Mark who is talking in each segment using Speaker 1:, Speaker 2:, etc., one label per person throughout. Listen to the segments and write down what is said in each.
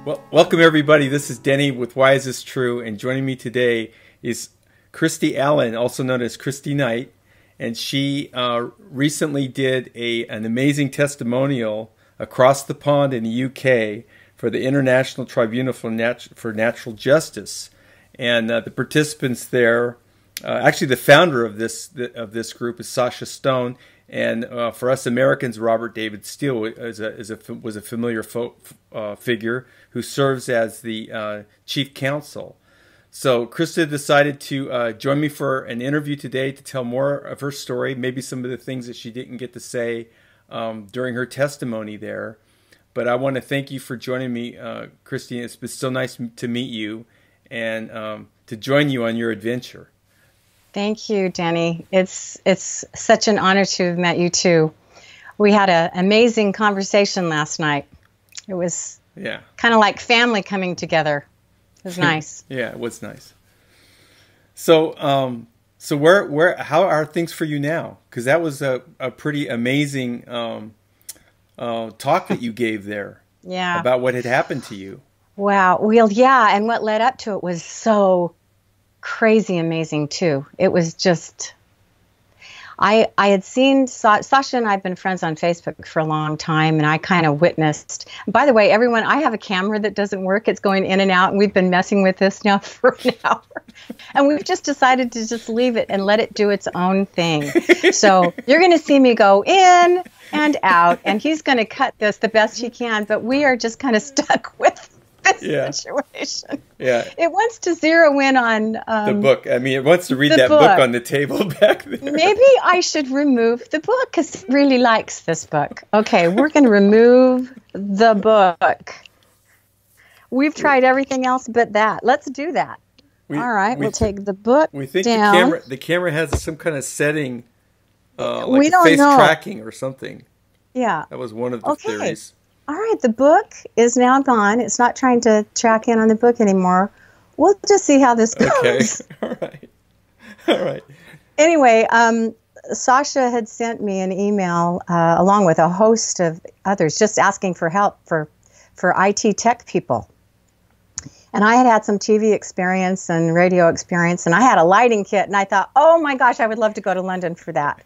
Speaker 1: Well, welcome everybody. This is Denny with Why Is This True? And joining me today is Kristy Allen, also known as Kristy Knight. And she recently did an amazing testimonial across the pond in the UK for the International Tribunal for Natural Justice. And the participants there, actually the founder of this group is Sasha Stone. And for us Americans, Robert David Steele was a familiar figure who serves as the chief counsel. So Krista decided to join me for an interview today to tell more of her story, maybe some of the things that she didn't get to say during her testimony there. But I want to thank you for joining me, Kristy. It's been so nice to meet you and to join you on your adventure.
Speaker 2: Thank you, Denny. It's such an honor to have met you too. We had an amazing conversation last night. It was kind of like family coming together. It was nice. Yeah, it was nice.
Speaker 1: So, how are things for you now? Because that was a pretty amazing talk that you gave there.
Speaker 2: Yeah.
Speaker 1: About what had happened to you.
Speaker 2: Wow. Well, yeah, and what led up to it was so crazy amazing too. It was just, I had seen Sasha and I have been friends on Facebook for a long time, and I kind of witnessed. By the way, everyone, I have a camera that doesn't work. It's going in and out, and we've been messing with this now for an hour. And we've just decided to just leave it and let it do its own thing. So you're going to see me go in and out, and he's going to cut this the best he can, but we are just kind of stuck with this situation.
Speaker 1: Yeah.
Speaker 2: It wants to zero in on
Speaker 1: the book. I mean, it wants to read that book on the table back there.
Speaker 2: Maybe I should remove the book because it really likes this book. Okay, we're going to remove the book. We've tried everything else but that. Let's do that. All right, we'll take the book
Speaker 1: We think
Speaker 2: down.
Speaker 1: the camera has some kind of setting, like
Speaker 2: we don't
Speaker 1: face
Speaker 2: know.
Speaker 1: tracking or something.
Speaker 2: Yeah.
Speaker 1: That was one of the theories.
Speaker 2: All right, the book is now gone. It's not trying to track in on the book anymore. We'll just see how this goes.
Speaker 1: Okay, all right.
Speaker 2: Anyway, Sasha had sent me an email along with a host of others just asking for help for IT tech people. And I had some TV experience and radio experience, and I had a lighting kit, and I thought, oh my gosh, I would love to go to London for that.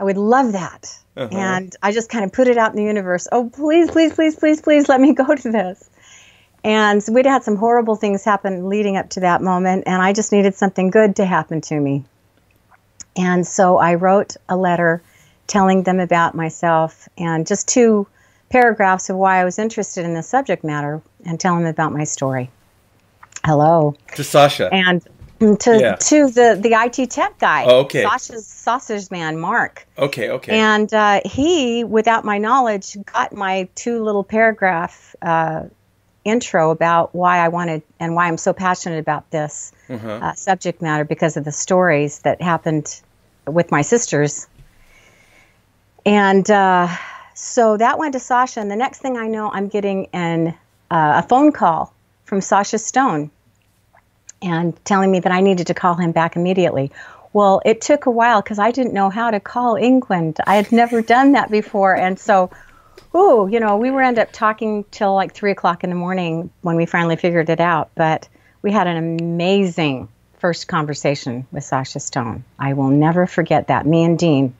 Speaker 2: I would love that. And I just kind of put it out in the universe. Oh, please, please, please, please, please let me go to this. And so we'd had some horrible things happen leading up to that moment, and I just needed something good to happen to me. And so I wrote a letter telling them about myself and just 2 paragraphs of why I was interested in the subject matter and telling them about my story. Hello.
Speaker 1: To Sasha.
Speaker 2: And to the IT tech guy.
Speaker 1: Oh, okay.
Speaker 2: Sasha's man, Mark.
Speaker 1: Okay.
Speaker 2: And he, without my knowledge, got my 2 little paragraph intro about why I wanted and why I'm so passionate about this subject matter because of the stories that happened with my sisters. And so that went to Sasha, and the next thing I know, I'm getting a phone call from Sasha Stone and telling me that I needed to call him back immediately. Well, it took a while because I didn't know how to call England. I had never done that before. And so, we ended up talking till like 3 o'clock in the morning when we finally figured it out. But we had an amazing first conversation with Sasha Stone. I will never forget that, me and Dean.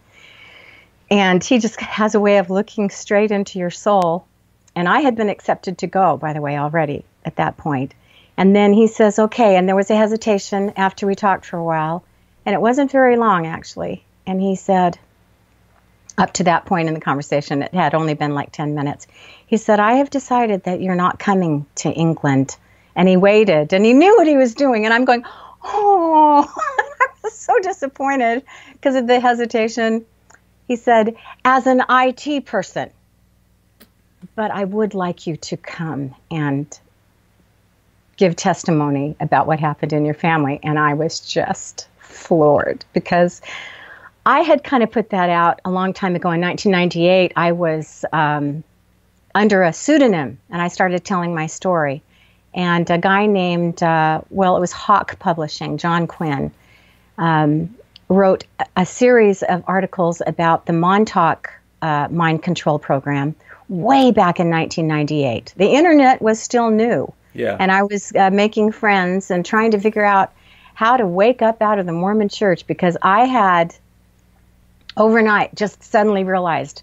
Speaker 2: And he just has a way of looking straight into your soul. And I had been accepted to go, by the way, already at that point. And then he says, okay, and there was a hesitation after we talked for a while, and it wasn't very long, actually. And he said, up to that point in the conversation, it had only been like 10 minutes. He said, I have decided that you're not coming to England. And he waited, and he knew what he was doing. And I'm going, oh, I was so disappointed because of the hesitation. He said, as an IT person, but I would like you to come and give testimony about what happened in your family. And I was just floored because I had kind of put that out a long time ago. In 1998, I was under a pseudonym, and I started telling my story. And a guy named, it was Hawk Publishing, John Quinn, wrote a series of articles about the Montauk mind control program, way back in 1998. The internet was still new.
Speaker 1: Yeah.
Speaker 2: And I was making friends and trying to figure out how to wake up out of the Mormon church, because I had overnight just suddenly realized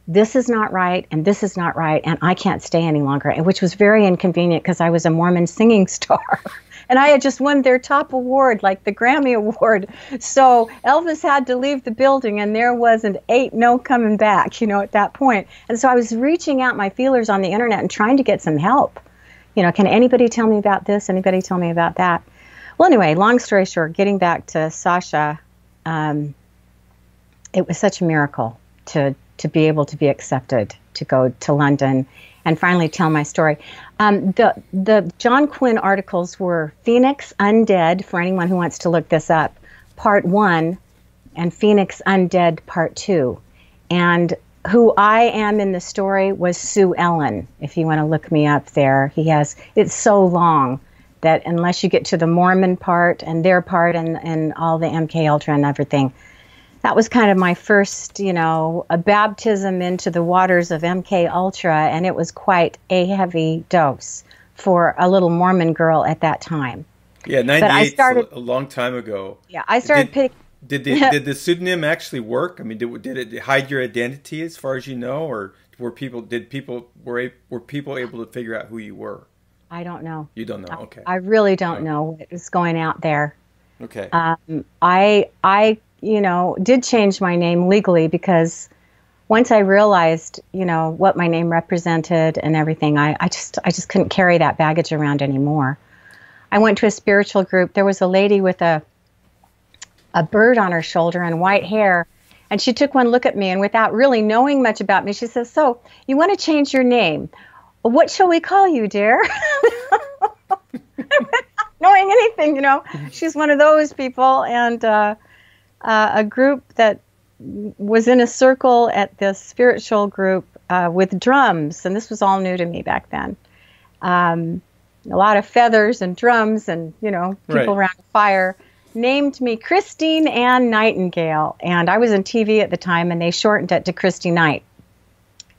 Speaker 2: this is not right and this is not right and I can't stay any longer, which was very inconvenient because I was a Mormon singing star. And I had just won their top award, like the Grammy Award. So Elvis had to leave the building, and there ain't no coming back, at that point. And so I was reaching out my feelers on the internet and trying to get some help. Can anybody tell me about this? Anybody tell me about that? Well, anyway, long story short, getting back to Sasha, it was such a miracle to be able to be accepted, to go to London and finally tell my story. The John Quinn articles were Phoenix Undead, for anyone who wants to look this up, Part 1, and Phoenix Undead Part 2. And who I am in the story was Sue Ellen, if you want to look me up there. It's so long that unless you get to the Mormon part and their part and all the MK Ultra and everything, that was kind of my first, a baptism into the waters of MK Ultra, and it was quite a heavy dose for a little Mormon girl at that time.
Speaker 1: Yeah, 98 a long time ago.
Speaker 2: Yeah, I started
Speaker 1: Did the pseudonym actually work? I mean, did it hide your identity as far as you know, or were people able to figure out who you were?
Speaker 2: I don't know.
Speaker 1: You don't know. Okay.
Speaker 2: I really don't know what was going out there.
Speaker 1: Okay.
Speaker 2: I did change my name legally because once I realized, what my name represented and everything, I just couldn't carry that baggage around anymore. I went to a spiritual group. There was a lady with a bird on her shoulder and white hair, and she took one look at me, and without really knowing much about me, she says, "So, you want to change your name? What shall we call you, dear?" Knowing anything, she's one of those people, and a group that was in a circle at this spiritual group with drums, and this was all new to me back then. A lot of feathers and drums and, people
Speaker 1: right
Speaker 2: around a fire, named me Christine Ann Nightingale, and I was in TV at the time, and they shortened it to Kristy Knight.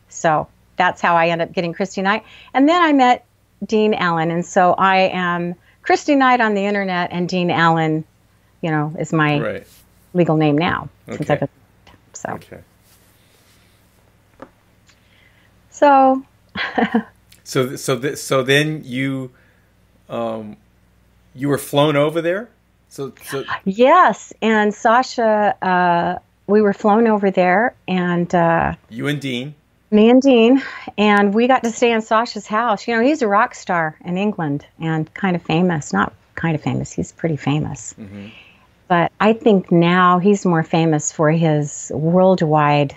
Speaker 2: So that's how I ended up getting Kristy Knight. And then I met Dean Allen, and so I am Kristy Knight on the internet, and Dean Allen, is my legal name now.
Speaker 1: Okay.
Speaker 2: Since I've been, so.
Speaker 1: Okay.
Speaker 2: So.
Speaker 1: So then you were flown over there. So
Speaker 2: yes, and Sasha, we were flown over there, and
Speaker 1: you and Dean.
Speaker 2: Me and Dean, and we got to stay in Sasha's house. He's a rock star in England and kind of famous. Not kind of famous, he's pretty famous. Mm-hmm. But I think now he's more famous for his worldwide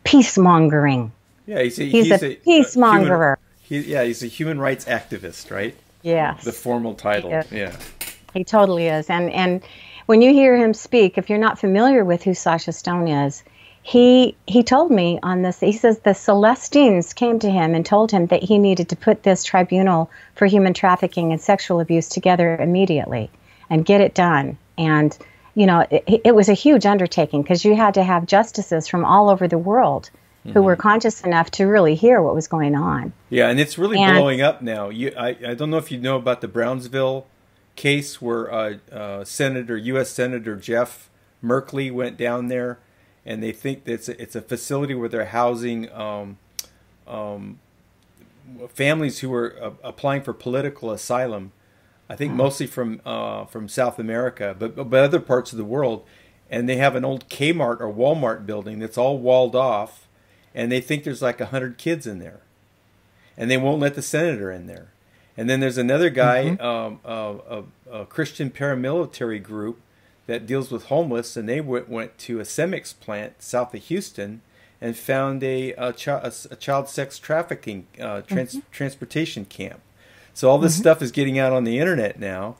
Speaker 2: peace-mongering.
Speaker 1: Yeah, he's
Speaker 2: a peace-mongerer.
Speaker 1: He's a human rights activist, right?
Speaker 2: Yes.
Speaker 1: The formal title, yeah.
Speaker 2: He totally is. And when you hear him speak, if you're not familiar with who Sasha Stone is, he told me on this, he says the Celestines came to him and told him that he needed to put this tribunal for human trafficking and sexual abuse together immediately and get it done. And, it was a huge undertaking because you had to have justices from all over the world who were conscious enough to really hear what was going on.
Speaker 1: Yeah, and it's really blowing up now. I don't know if you know about the Brownsville case where U.S. Senator Jeff Merkley went down there, and they think that it's a facility where they're housing families who are applying for political asylum. I think mostly from South America, but other parts of the world. And they have an old Kmart or Walmart building that's all walled off, and they think there's like 100 kids in there, and they won't let the senator in there. And then there's another guy, a Christian paramilitary group that deals with homeless, and they went to a Cemex plant south of Houston and found a child sex trafficking transportation camp. So all this stuff is getting out on the internet now.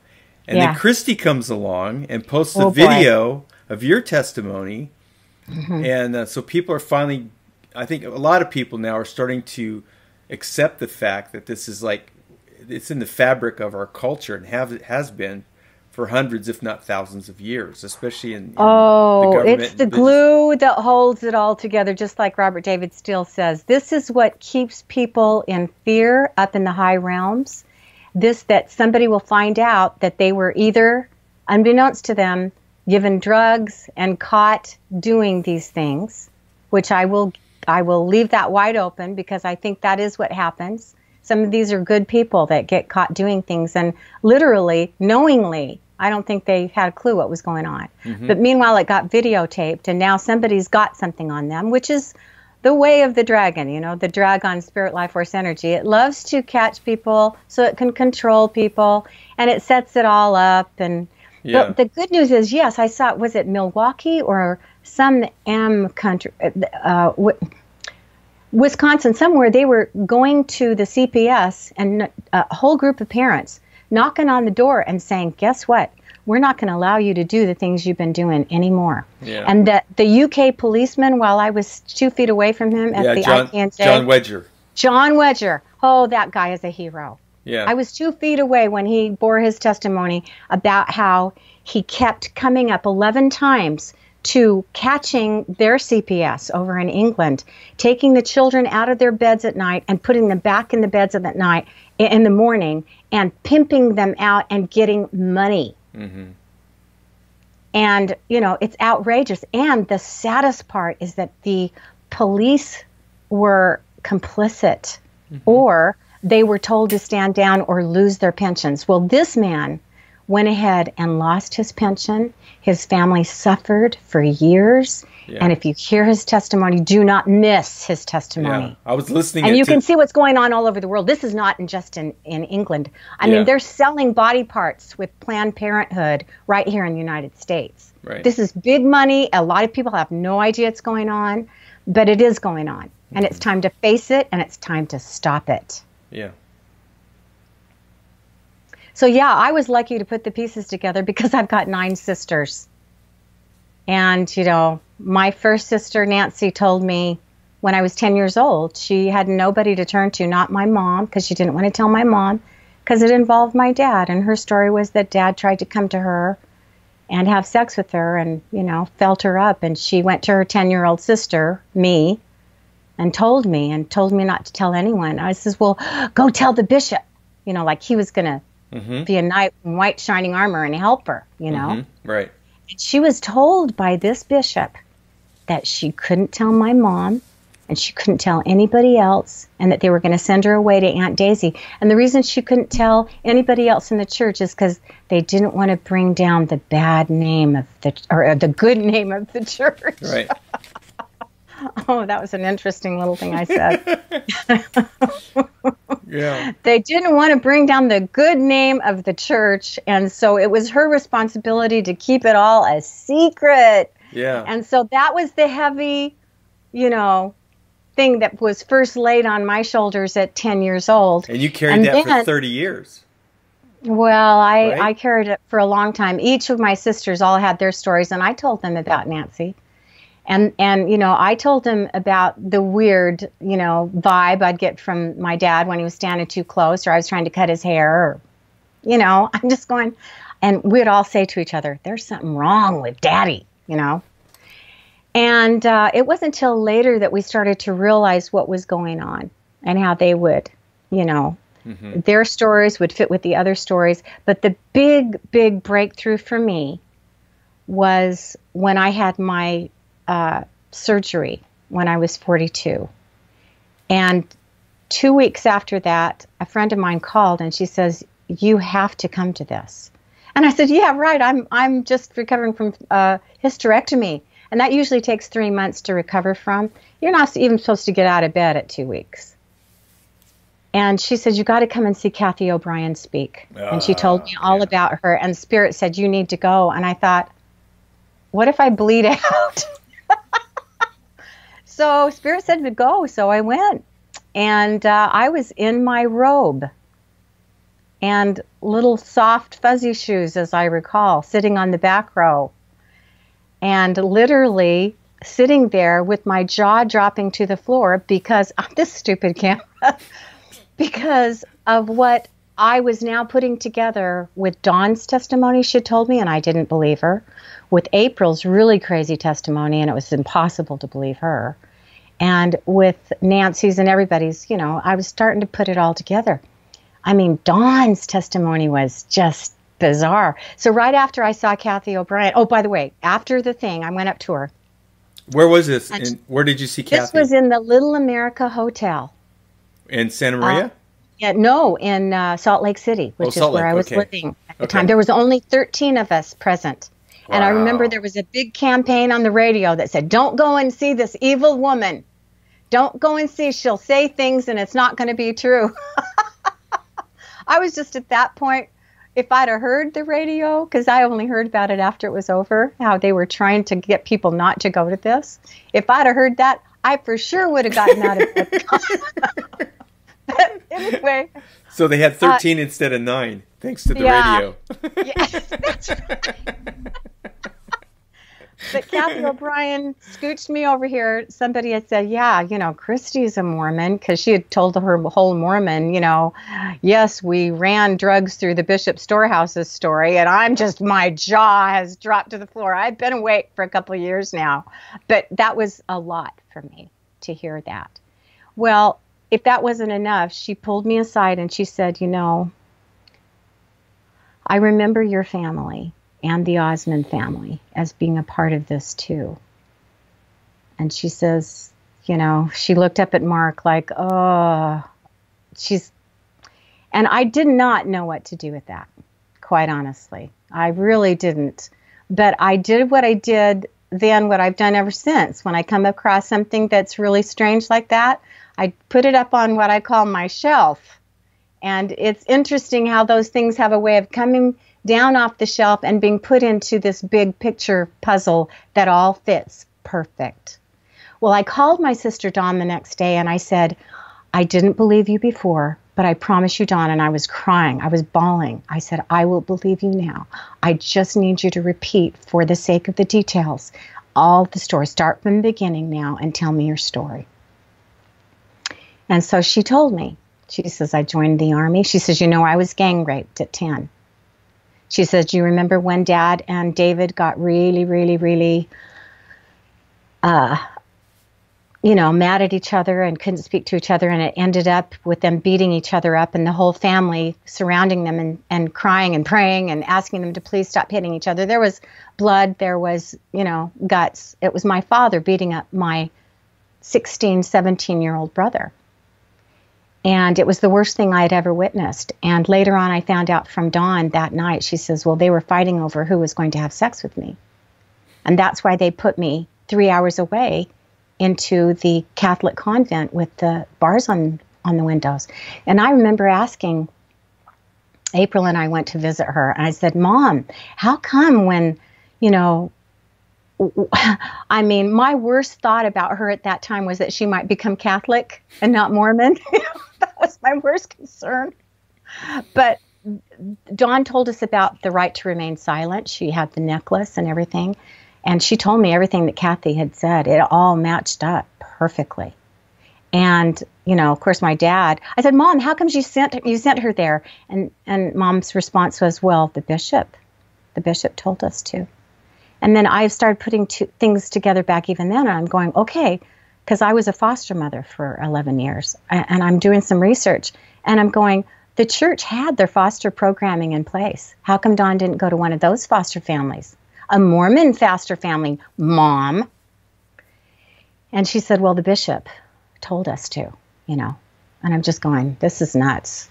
Speaker 1: And then Kristy comes along and posts a video of your testimony. And so people are finally, I think a lot of people now are starting to accept the fact that this is like, it's in the fabric of our culture and has been for hundreds, if not thousands of years, especially in the
Speaker 2: it's
Speaker 1: government.
Speaker 2: the glue that holds it all together, just like Robert David Steele says. This is what keeps people in fear up in the high realms. That somebody will find out that they were either, unbeknownst to them, given drugs and caught doing these things, which I will leave that wide open because I think that is what happens. Some of these are good people that get caught doing things, and literally, knowingly, I don't think they had a clue what was going on. But meanwhile, it got videotaped, and now somebody's got something on them, which is the way of the dragon, the dragon, spirit, life force, energy. It loves to catch people so it can control people, and it sets it all up. And but the good news is, yes, I saw, was it Milwaukee or some country, Wisconsin, somewhere, they were going to the CPS, and a whole group of parents knocking on the door and saying, guess what? We're not going to allow you to do the things you've been doing anymore. Yeah. And the UK policeman, while I was 2 feet away from him at the IPNJ.
Speaker 1: John Wedger.
Speaker 2: John Wedger. Oh, that guy is a hero.
Speaker 1: Yeah.
Speaker 2: I was 2 feet away when he bore his testimony about how he kept coming up 11 times to catching their CPS over in England, taking the children out of their beds at night and putting them back in the beds at night in the morning and pimping them out and getting money. And, it's outrageous. And the saddest part is that the police were complicit or they were told to stand down or lose their pensions. Well, this man went ahead and lost his pension. His family suffered for years. Yeah. And if you hear his testimony, do not miss his testimony.
Speaker 1: Yeah. I was listening.
Speaker 2: And you can see what's going on all over the world. This is not just in England. I mean, they're selling body parts with Planned Parenthood right here in the United States.
Speaker 1: Right.
Speaker 2: This is big money. A lot of people have no idea it's going on, but it is going on. And it's time to face it, and it's time to stop it.
Speaker 1: Yeah.
Speaker 2: So, I was lucky to put the pieces together because I've got 9 sisters. And, my first sister, Nancy, told me when I was 10 years old, she had nobody to turn to, not my mom, because she didn't want to tell my mom, because it involved my dad. And her story was that Dad tried to come to her and have sex with her and, felt her up. And she went to her 10-year-old sister, me, and told me not to tell anyone. I says, well, go tell the bishop, like he was going to be a knight in white shining armor and help her,
Speaker 1: Right.
Speaker 2: And she was told by this bishop that she couldn't tell my mom and she couldn't tell anybody else, and that they were going to send her away to Aunt Daisy. And the reason she couldn't tell anybody else in the church is because they didn't want to bring down the bad name of the good name of the church.
Speaker 1: Right.
Speaker 2: Oh, that was an interesting little thing I said.
Speaker 1: Yeah.
Speaker 2: They didn't want to bring down the good name of the church, and so it was her responsibility to keep it all a secret.
Speaker 1: Yeah.
Speaker 2: And so that was the heavy, thing that was first laid on my shoulders at 10 years old.
Speaker 1: And you carried that for 30 years.
Speaker 2: Well, I carried it for a long time. Each of my sisters all had their stories, and I told them about Nancy. And I told them about the weird, vibe I'd get from my dad when he was standing too close, or I was trying to cut his hair, or, I'm just going, and we'd all say to each other, there's something wrong with Daddy, And it wasn't until later that we started to realize what was going on and how they would, their stories would fit with the other stories. But the big, big breakthrough for me was when I had my surgery when I was 42. And 2 weeks after that, a friend of mine called and she says, you have to come to this. And I said, yeah, right. I'm just recovering from hysterectomy. And that usually takes 3 months to recover from. You're not even supposed to get out of bed at 2 weeks. And she said, you got to come and see Kathy O'Brien speak. And she told me all about her. And Spirit said, you need to go. And I thought, what if I bleed out? So Spirit said to go. So I went. And I was in my robe and little soft fuzzy shoes, as I recall, sitting on the back row. And literally sitting there with my jaw dropping to the floor because of this stupid camera, because of what I was now putting together with Dawn's testimony she had told me, and I didn't believe her, with April's really crazy testimony, and it was impossible to believe her, and with Nancy's and everybody's, I was starting to put it all together. I mean, Dawn's testimony was just bizarre. So right after I saw Kathy O'Brien, oh, by the way, after the thing, I went up to her.
Speaker 1: Where was this? And where did you see Kathy?
Speaker 2: This was in the Little America Hotel.
Speaker 1: In Santa Maria?
Speaker 2: No, in Salt Lake City, which is where I was living at the time. There was only 13 of us present. Wow. And I remember there was a big campaign on the radio that said, don't go and see this evil woman. Don't go and see. She'll say things and it's not going to be true. I was just at that point, if I'd have heard the radio, because I only heard about it after it was over, how they were trying to get people not to go to this. If I'd have heard that, I for sure would have gotten out of it. Anyway.
Speaker 1: So they had 13 instead of 9, thanks to the radio.
Speaker 2: Yeah, that's right. But Kathy O'Brien scooched me over here. Somebody had said, Kristy's a Mormon, because she had told her whole Mormon, yes, we ran drugs through the Bishop Storehouse's story, and my jaw has dropped to the floor. I've been awake for a couple of years now. But that was a lot for me to hear that. Well, if that wasn't enough, she pulled me aside and she said, I remember your family and the Osmond family as being a part of this too. And she says, she looked up at Mark like, and I did not know what to do with that, quite honestly. I really didn't. But I did what I did then, what I've done ever since. When I come across something that's really strange like that, I put it up on what I call my shelf. And it's interesting how those things have a way of coming down off the shelf and being put into this big picture puzzle that all fits perfect. Well, I called my sister Dawn the next day and I said, I didn't believe you before, but I promise you, Dawn, and I was crying. I was bawling. I said, I will believe you now. I just need you to repeat, for the sake of the details, all the story. Start from the beginning now and tell me your story. And so she told me. She says, I joined the Army. She says, I was gang raped at 10. She says, do you remember when Dad and David got really, really, really, mad at each other and couldn't speak to each other, and it ended up with them beating each other up and the whole family surrounding them and crying and praying and asking them to please stop hitting each other. There was blood. There was, guts. It was my father beating up my 16, 17-year-old brother. And it was the worst thing I had ever witnessed. And later on, I found out from Dawn that night, she says, well, they were fighting over who was going to have sex with me. And that's why they put me 3 hours away into the Catholic convent with the bars on the windows. And I remember asking, April and I went to visit her, and I said, Mom, how come when, my worst thought about her at that time was that she might become Catholic and not Mormon. That was my worst concern. But Dawn told us about the right to remain silent. She had the necklace and everything. And she told me everything that Kathy had said. It all matched up perfectly. And, of course, my dad, I said, Mom, how come you sent her there? And Mom's response was, well, the bishop told us to. And then I started putting things together back even then. And I'm going, okay, because I was a foster mother for 11 years. And I'm doing some research. And I'm going, the church had their foster programming in place. How come Dawn didn't go to one of those foster families? A Mormon foster family, Mom. And she said, well, the bishop told us to, And I'm just going, this is nuts.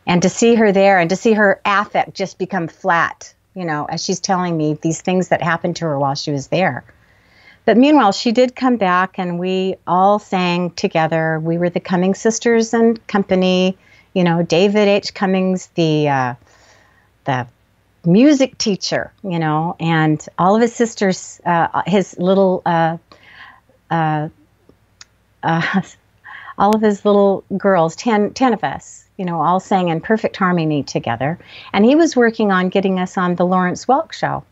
Speaker 2: And to see her there and to see her affect just become flat, as she's telling me these things that happened to her while she was there. But meanwhile, she did come back and we all sang together. We were the Cummings sisters and company, David H. Cummings, the music teacher, and all of his sisters, his little, all of his little girls, 10 of us, all sang in perfect harmony together. And he was working on getting us on the Lawrence Welk show.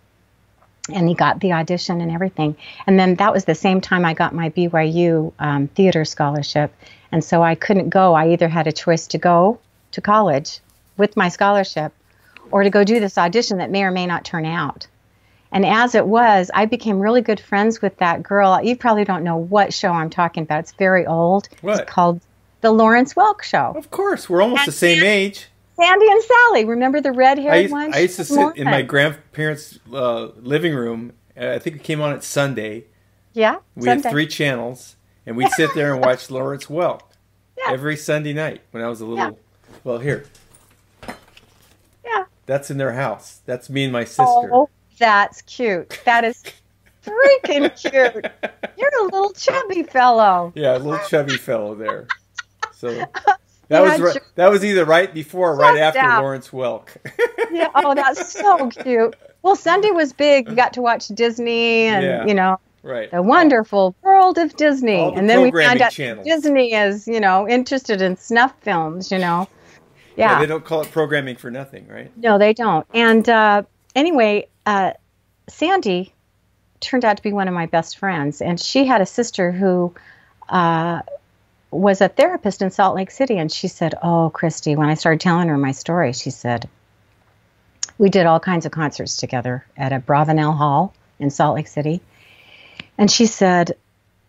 Speaker 2: And he got the audition and everything. And then that was the same time I got my BYU theater scholarship. And so I couldn't go. I either had a choice to go to college with my scholarship, or to go do this audition that may or may not turn out. And as it was, I became really good friends with that girl. You probably don't know what show I'm talking about. It's very old.
Speaker 1: What?
Speaker 2: It's called The Lawrence Welk Show.
Speaker 1: Of course, we're almost the same age.
Speaker 2: Sandy and Sally, remember the red-haired one?
Speaker 1: I used to sit in my grandparents' living room. I think it came on at Sunday.
Speaker 2: Yeah,
Speaker 1: we had 3 channels, and we'd sit there and watch Lawrence Welk every Sunday night when I was a little. Yeah. Well, here.
Speaker 2: Yeah.
Speaker 1: That's in their house. That's me and my sister.
Speaker 2: Oh, that's cute. That is freaking cute. You're a little chubby fellow.
Speaker 1: Yeah, a little chubby fellow there. So that was either right before or right after Lawrence Welk.
Speaker 2: Yeah. Oh, that's so cute. Well, Sunday was big. You got to watch Disney and,
Speaker 1: right.
Speaker 2: The wonderful world of Disney.
Speaker 1: And then we found out
Speaker 2: Disney is, interested in snuff films, Yeah.
Speaker 1: They don't call it programming for nothing, right?
Speaker 2: No, they don't. And anyway, Sandy turned out to be one of my best friends. And she had a sister who was a therapist in Salt Lake City. And she said, "Oh, Kristy," when I started telling her my story, she said, we did all kinds of concerts together at a Bravenel Hall in Salt Lake City. And she said,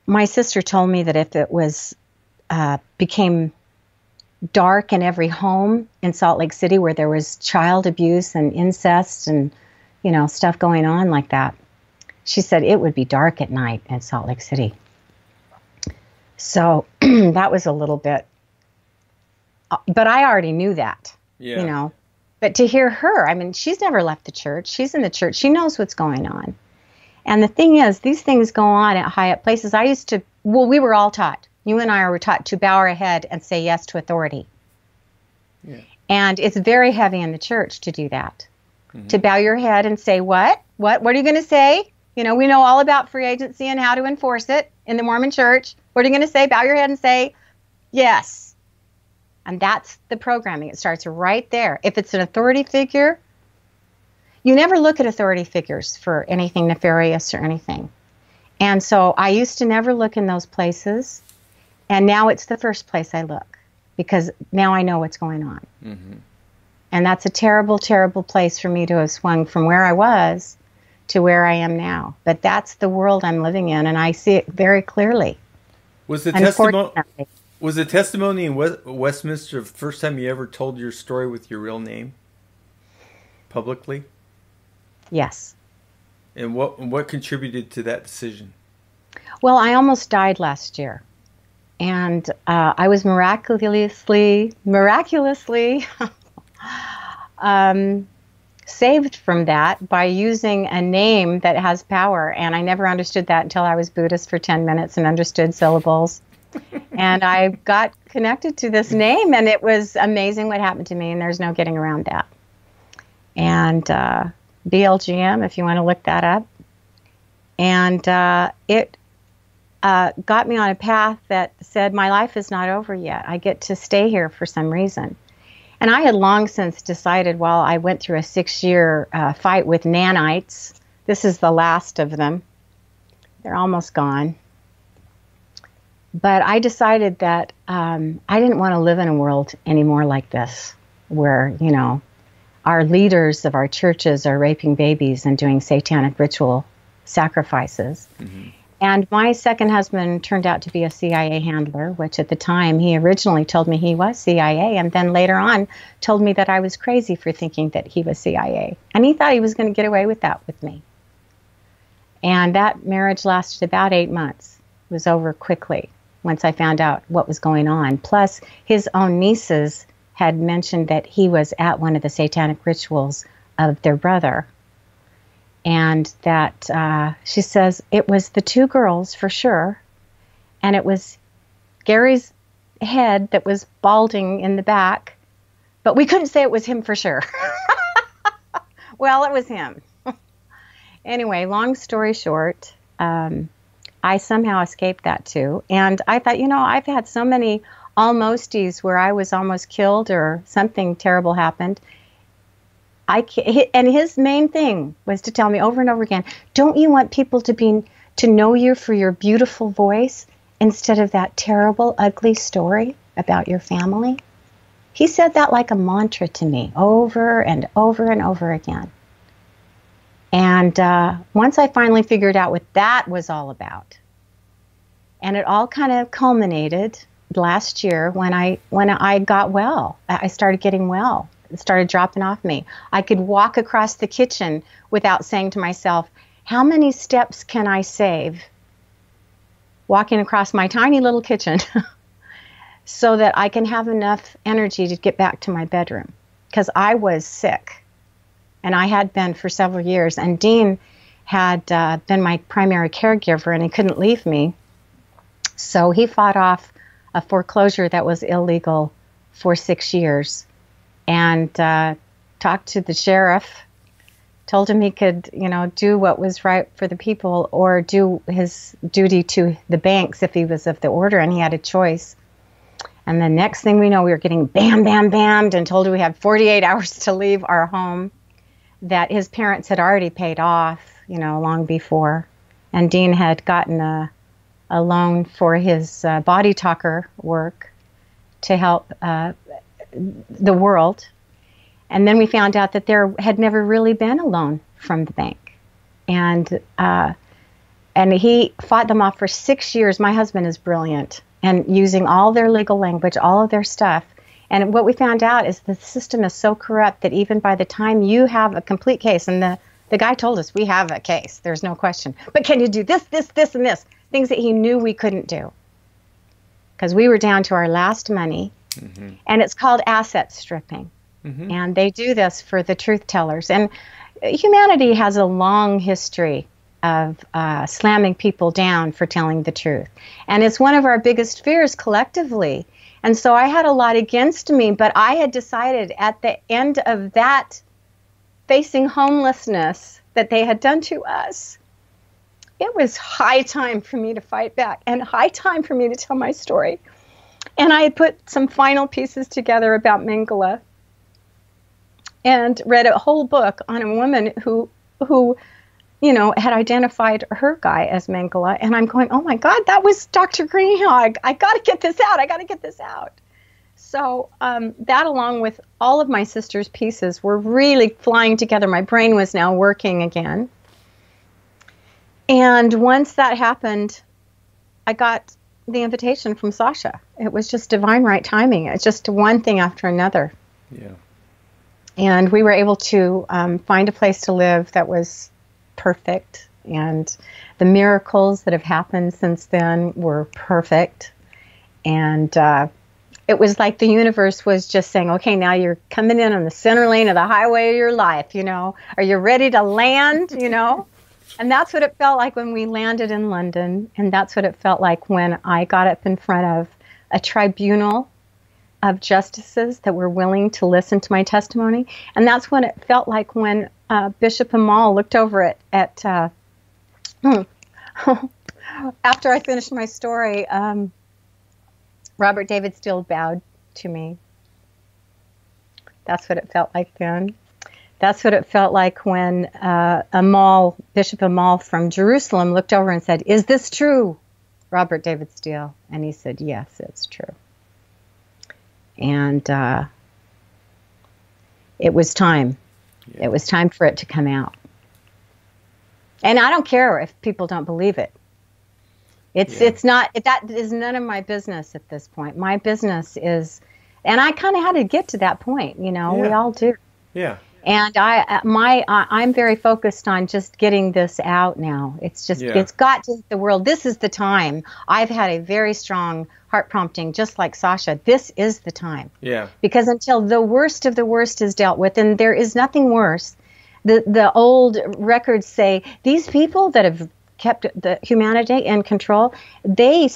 Speaker 2: "My sister told me that if it was became dark in every home in Salt Lake City where there was child abuse and incest and, stuff going on like that, she said it would be dark at night in Salt Lake City." So that was a little bit, but I already knew that, But to hear her, she's never left the church. She's in the church. She knows what's going on. And the thing is, these things go on at high up places. We were all taught. You and I were taught to bow our head and say yes to authority. Yeah. And it's very heavy in the church to do that. Mm-hmm. To bow your head and say, what? What are you going to say? We know all about free agency and how to enforce it in the Mormon church. What are you going to say? Bow your head and say, yes. And that's the programming. It starts right there. If it's an authority figure, you never look at authority figures for anything nefarious or anything. And so I used to never look in those places. And now it's the first place I look because now I know what's going on. Mm-hmm. And that's a terrible, terrible place for me to have swung from where I was to where I am now. But that's the world I'm living in, and I see it very clearly.
Speaker 1: Was the testimony in Westminster the first time you ever told your story with your real name publicly?
Speaker 2: Yes.
Speaker 1: And what contributed to that decision?
Speaker 2: Well, I almost died last year. And I was miraculously saved from that by using a name that has power. And I never understood that until I was Buddhist for 10 minutes and understood syllables. And I got connected to this name, and it was amazing what happened to me, and there's no getting around that. And BLGM, if you want to look that up. And it got me on a path that said my life is not over yet. I get to stay here for some reason. And I had long since decided while I went through a 6-year fight with nanites, this is the last of them. They're almost gone. But I decided that I didn't want to live in a world anymore like this, where, our leaders of our churches are raping babies and doing satanic ritual sacrifices. Mm-hmm. And my second husband turned out to be a CIA handler, which at the time he originally told me he was CIA, and then later on told me that I was crazy for thinking that he was CIA. And he thought he was going to get away with that with me. And that marriage lasted about 8 months. It was over quickly once I found out what was going on. Plus, his own nieces had mentioned that he was at one of the satanic rituals of their brother. And that she says it was the 2 girls for sure. And it was Gary's head that was balding in the back. But we couldn't say it was him for sure. Well, it was him. Anyway, long story short, I somehow escaped that too. And I thought, I've had so many almosties where I was almost killed or something terrible happened. And his main thing was to tell me over and over again, don't you want people to know you for your beautiful voice instead of that terrible, ugly story about your family? He said that like a mantra to me over and over and over again. And once I finally figured out what that was all about, and it all kind of culminated last year when I got well. I started getting well. It started dropping off me. I could walk across the kitchen without saying to myself, how many steps can I save walking across my tiny little kitchen so that I can have enough energy to get back to my bedroom? Because I was sick, and I had been for several years, and Dean had been my primary caregiver, and he couldn't leave me. So he fought off a foreclosure that was illegal for 6 years, and talked to the sheriff, told him he could, do what was right for the people or do his duty to the banks if he was of the order, and he had a choice. And the next thing we know, we were getting bammed and told we had 48 hours to leave our home that his parents had already paid off, long before. And Dean had gotten a loan for his body talker work to help the world. And then we found out that there had never really been a loan from the bank. And he fought them off for 6 years. My husband is brilliant, and using all their legal language, all of their stuff. And what we found out is the system is so corrupt that even by the time you have a complete case, and the guy told us, we have a case, there's no question. But can you do this, and this? Things that he knew we couldn't do. Because we were down to our last money. Mm-hmm. And it's called asset stripping. Mm-hmm. And they do this for the truth tellers. And humanity has a long history of slamming people down for telling the truth. And it's one of our biggest fears collectively. And so I had a lot against me, but I had decided at the end of that, facing homelessness that they had done to us, it was high time for me to fight back and high time for me to tell my story. And I had put some final pieces together about Mengele and read a whole book on a woman who had identified her guy as Mengele. And I'm going, oh my God, that was Dr. Greenhaw. I got to get this out. So that, along with all of my sister's pieces, were really flying together. My brain was now working again. And once that happened, I got the invitation from Sasha. It was just divine right timing. It's just one thing after another.
Speaker 1: Yeah.
Speaker 2: And we were able to find a place to live that was perfect. And the miracles that have happened since then were perfect. And it was like the universe was just saying, okay, now you're coming in on the center lane of the highway of your life, Are you ready to land, And that's what it felt like when we landed in London. And that's what it felt like when I got up in front of a tribunal of justices that were willing to listen to my testimony. And that's when it felt like when Bishop Amal looked over at after I finished my story, Robert David Steele bowed to me. That's what it felt like then. That's what it felt like when Bishop Amal from Jerusalem looked over and said, "Is this true, Robert David Steele?" And he said, "Yes, it's true." And it was time. Yeah. It was time for it to come out. And I don't care if people don't believe it. It's not, that is none of my business at this point. My business is, and I kind of had to get to that point, we all do.
Speaker 1: Yeah.
Speaker 2: And I'm very focused on just getting this out now. It's just, It's got to hit the world. This is the time. I've had a very strong heart prompting, just like Sasha. This is the time. Yeah. Because until the worst of the worst is dealt with, and there is nothing worse. The old records say these people that have kept the humanity in control, they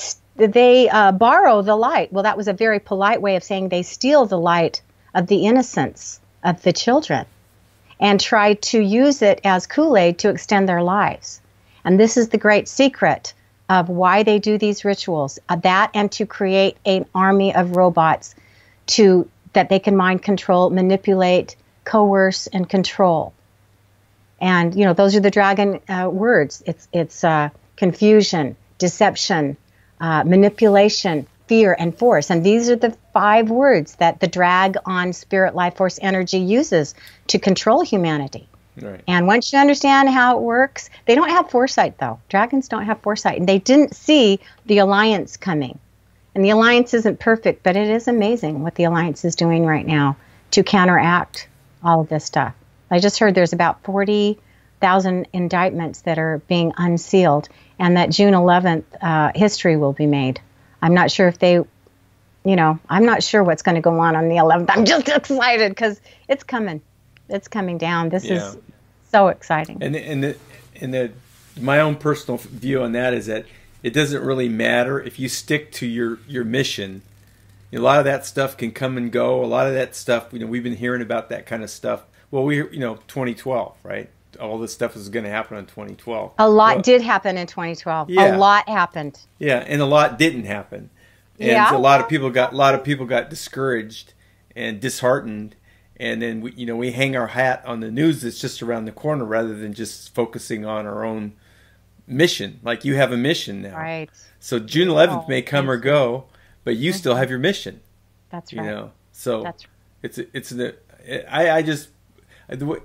Speaker 2: borrow the light. Well, that was a very polite way of saying they steal the light of the innocence of the children and try to use it as Kool-Aid to extend their lives. And this is the great secret of why they do these rituals, that and to create an army of robots that they can mind control, manipulate, coerce, and control. And, those are the dragon words. It's confusion, deception, manipulation, fear, and force. And these are the 5 words that the drag on spirit, life force, energy uses to control humanity.
Speaker 1: Right.
Speaker 2: And once you understand how it works, they don't have foresight, though. Dragons don't have foresight. And they didn't see the alliance coming. And the alliance isn't perfect, but it is amazing what the alliance is doing right now to counteract all of this stuff. I just heard there's about 40,000 indictments that are being unsealed, and that June 11th history will be made. I'm not sure if they, I'm not sure what's going to go on the 11th. I'm just excited because it's coming. It's coming down. This is so exciting.
Speaker 1: And my own personal view on that is that it doesn't really matter if you stick to your mission. A lot of that stuff can come and go. A lot of that stuff, we've been hearing about that kind of stuff. Well, 2012, right? All this stuff is going to happen in 2012.
Speaker 2: A lot did happen in 2012.
Speaker 1: Yeah.
Speaker 2: A lot happened.
Speaker 1: Yeah, and a lot didn't happen. And a lot of people got discouraged and disheartened. And then we hang our hat on the news that's just around the corner rather than just focusing on our own mission. Like, you have a mission now.
Speaker 2: Right.
Speaker 1: So June 11th may come or go, but you still have your mission.
Speaker 2: That's right.
Speaker 1: So
Speaker 2: that's
Speaker 1: right.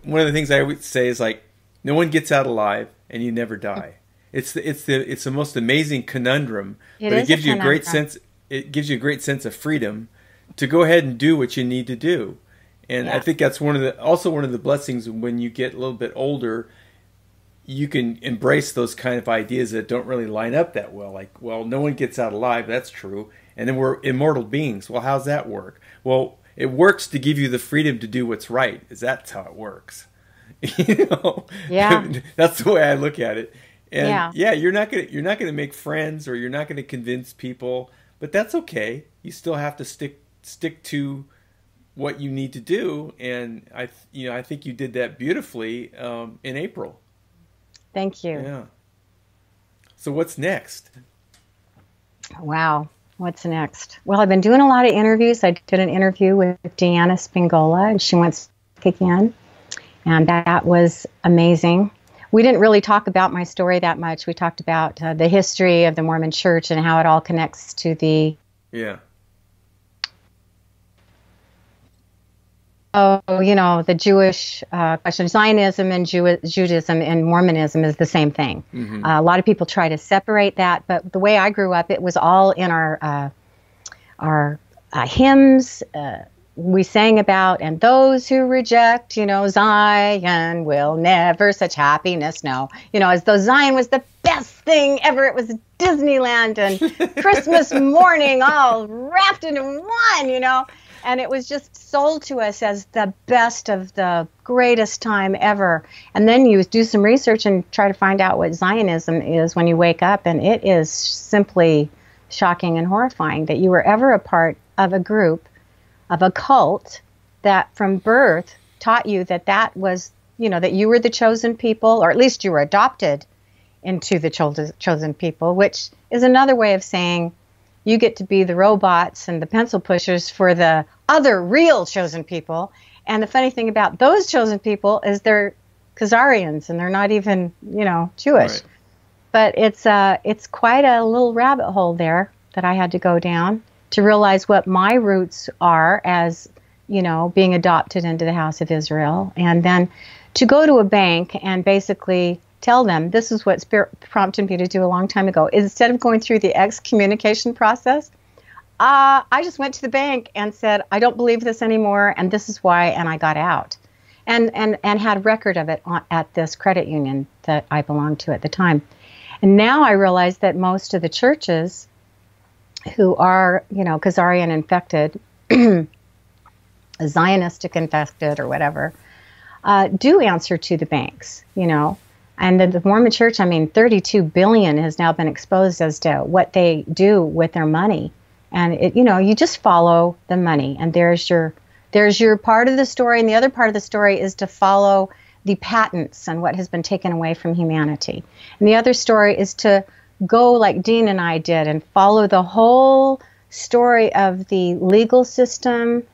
Speaker 1: One of the things I would say is, like, no one gets out alive and you never die. It's the most amazing conundrum, but it gives you a great sense. It gives you a great sense of freedom to go ahead and do what you need to do. And I think that's one of the blessings when you get a little bit older. You can embrace those kind of ideas that don't really line up that well. Like, well, no one gets out alive. That's true. And then we're immortal beings. Well, how's that work? Well, it works to give you the freedom to do what's right. That's how it works.
Speaker 2: Yeah.
Speaker 1: That's the way I look at it. And you're not gonna make friends, or you're not gonna convince people, but that's okay. You still have to stick to what you need to do. And I think you did that beautifully in April.
Speaker 2: Thank you.
Speaker 1: Yeah. So what's next?
Speaker 2: Wow. What's next? Well, I've been doing a lot of interviews. I did an interview with Deanna Spingola, and she wants to kick in. And that was amazing. We didn't really talk about my story that much. We talked about the history of the Mormon Church and how it all connects to the...
Speaker 1: Yeah.
Speaker 2: The Jewish question. Zionism and Judaism and Mormonism is the same thing. Mm-hmm. A lot of people try to separate that, but the way I grew up, it was all in our hymns. We sang about, and those who reject, Zion will never such happiness know. As though Zion was the best thing ever. It was Disneyland and Christmas morning all wrapped into one, And it was just sold to us as the best of the greatest time ever. And then you do some research and try to find out what Zionism is when you wake up, and it is simply shocking and horrifying that you were ever a part of a group, of a cult, that from birth taught you that was, that you were the chosen people, or at least you were adopted into the chosen people, which is another way of saying you get to be the robots and the pencil pushers for the other real chosen people. And the funny thing about those chosen people is they're Khazarians, and they're not even, Jewish. Right. But it's quite a little rabbit hole there that I had to go down to realize what my roots are as, being adopted into the house of Israel. And then to go to a bank and basically tell them, this is what Spirit prompted me to do a long time ago, is instead of going through the excommunication process, I just went to the bank and said, I don't believe this anymore, and this is why, and I got out. And had record of it at this credit union that I belonged to at the time. And now I realize that most of the churches who are, Khazarian infected, Zionistic infected or whatever, do answer to the banks, And the Mormon Church, 32 billion has now been exposed as to what they do with their money. And you just follow the money, and there's your part of the story, and the other part of the story is to follow the patents and what has been taken away from humanity. And the other story is to go like Dean and I did and follow the whole story of the legal system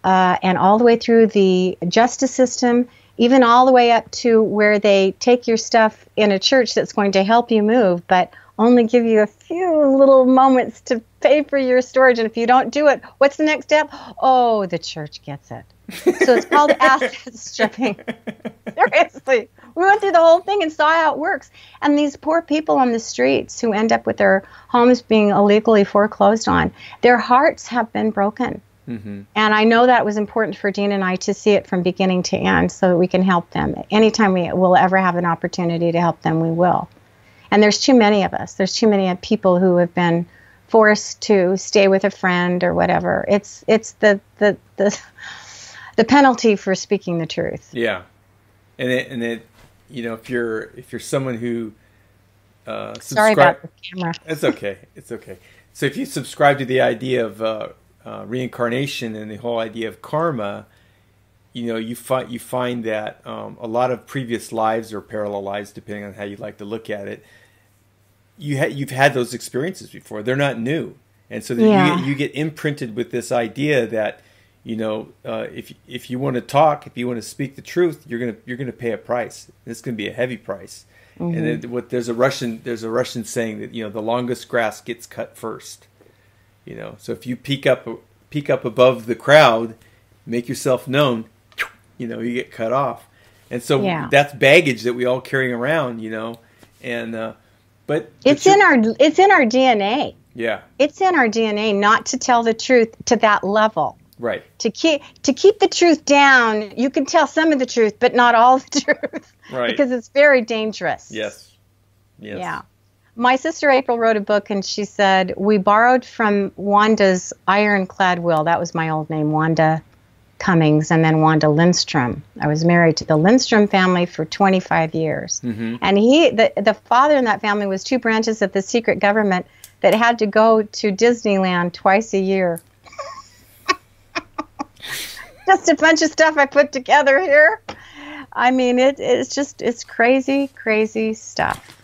Speaker 2: and all the way through the justice system, even all the way up to where they take your stuff in a church that's going to help you move, but only give you a few little moments to pay for your storage. And if you don't do it, what's the next step? Oh, the church gets it. So it's called asset stripping. Seriously. We went through the whole thing and saw how it works. And these poor people on the streets who end up with their homes being illegally foreclosed on, their hearts have been broken. Mm-hmm. And I know that was important for Dean and I to see it from beginning to end so that we can help them. Anytime we will ever have an opportunity to help them, we will. And there's too many of us. There's too many people who have been forced to stay with a friend or whatever. It's the penalty for speaking the truth.
Speaker 1: Yeah, and it you know, if you're someone who
Speaker 2: sorry about the camera.
Speaker 1: It's okay. It's okay. So if you subscribe to the idea of reincarnation and the whole idea of karma, you know, you find that a lot of previous lives or parallel lives, depending on how you like to look at it, you've had those experiences before. They're not new, and so you get imprinted with this idea that, you know, if you want to talk, if you want to speak the truth, you're gonna pay a price. It's gonna be a heavy price. Mm-hmm. And then there's a Russian saying that, you know, the longest grass gets cut first. You know, so if you peek up above the crowd, make yourself known, you know, you get cut off. And so that's baggage that we all carrying around, you know, and but
Speaker 2: it's in our DNA.
Speaker 1: Yeah,
Speaker 2: it's in our DNA not to tell the truth to that level.
Speaker 1: Right.
Speaker 2: To keep the truth down, you can tell some of the truth, but not all the truth.
Speaker 1: Right.
Speaker 2: Because it's very dangerous.
Speaker 1: Yes.
Speaker 2: Yeah. My sister April wrote a book, and she said, we borrowed from Wanda's ironclad will. That was my old name, Wanda Cummings, and then Wanda Lindstrom. I was married to the Lindstrom family for 25 years. Mm-hmm. And the father in that family was two branches of the secret government that had to go to Disneyland twice a year. Just a bunch of stuff I put together here. I mean, it's crazy, crazy stuff.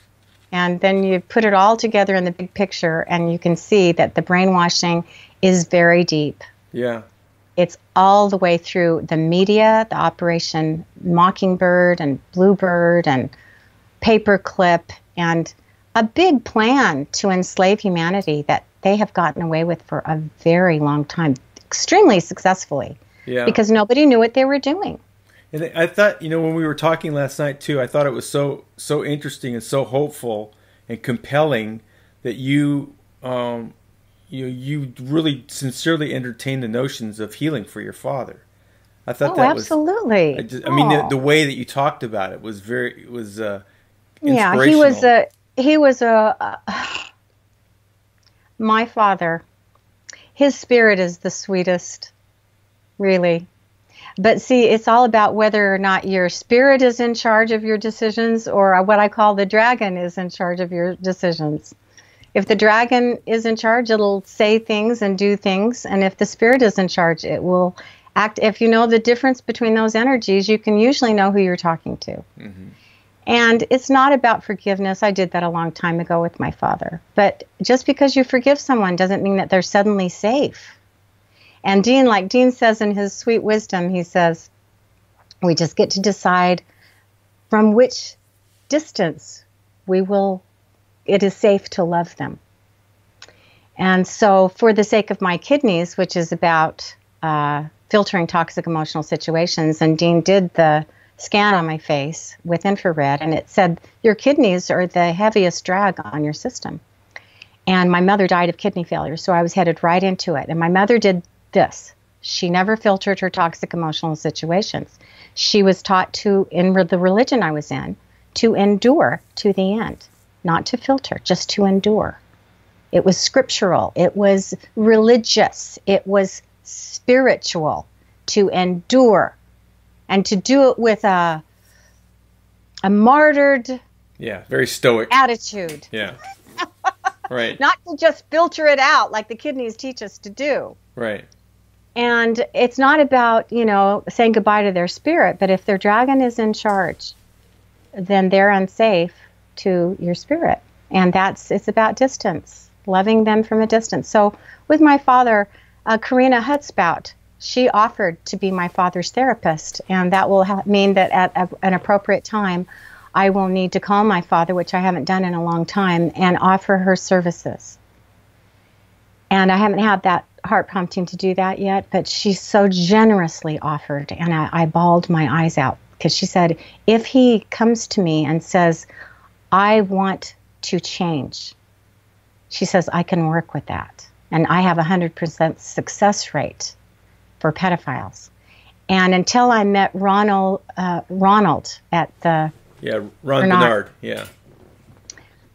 Speaker 2: And then you put it all together in the big picture, and you can see that the brainwashing is very deep.
Speaker 1: Yeah.
Speaker 2: It's all the way through the media, the Operation Mockingbird and Bluebird and Paperclip, and a big plan to enslave humanity that they have gotten away with for a very long time, extremely successfully. Yeah. Because nobody knew what they were doing.
Speaker 1: And I thought, you know, when we were talking last night too, I thought it was so interesting and so hopeful and compelling that you really sincerely entertained the notions of healing for your father. I thought that
Speaker 2: absolutely.
Speaker 1: I mean, the way that you talked about it was inspirational.
Speaker 2: Yeah, he was my father. His spirit is the sweetest, really. But see, it's all about whether or not your spirit is in charge of your decisions, or what I call the dragon is in charge of your decisions. If the dragon is in charge, it'll say things and do things. And if the spirit is in charge, it will act. If you know the difference between those energies, you can usually know who you're talking to. Mm-hmm. And it's not about forgiveness. I did that a long time ago with my father. But just because you forgive someone doesn't mean that they're suddenly safe. And Dean, like Dean says in his sweet wisdom, he says, we just get to decide from which distance it is safe to love them. And so for the sake of my kidneys, which is about filtering toxic emotional situations, and Dean did the scan on my face with infrared, and it said, your kidneys are the heaviest drag on your system. And my mother died of kidney failure, so I was headed right into it. And my mother did this. She never filtered her toxic emotional situations. She was taught to, in the religion I was in, to endure to the end, not to filter, just to endure. It was scriptural. It was religious. It was spiritual, to endure, and to do it with a martyred,
Speaker 1: very stoic
Speaker 2: attitude.
Speaker 1: Yeah, right.
Speaker 2: Not to just filter it out like the kidneys teach us to do.
Speaker 1: Right.
Speaker 2: And it's not about, saying goodbye to their spirit, but if their dragon is in charge, then they're unsafe to your spirit. And it's about distance, loving them from a distance. So with my father, Karina Hutspout, she offered to be my father's therapist. And that will mean that at an appropriate time, I will need to call my father, which I haven't done in a long time, and offer her services. And I haven't had that heart prompting to do that yet, but she so generously offered, and I bawled my eyes out, because she said, if he comes to me and says, I want to change, she says, I can work with that. And I have 100% success rate for pedophiles. And until I met Ronald at the...
Speaker 1: Yeah, Ron Bernard, yeah.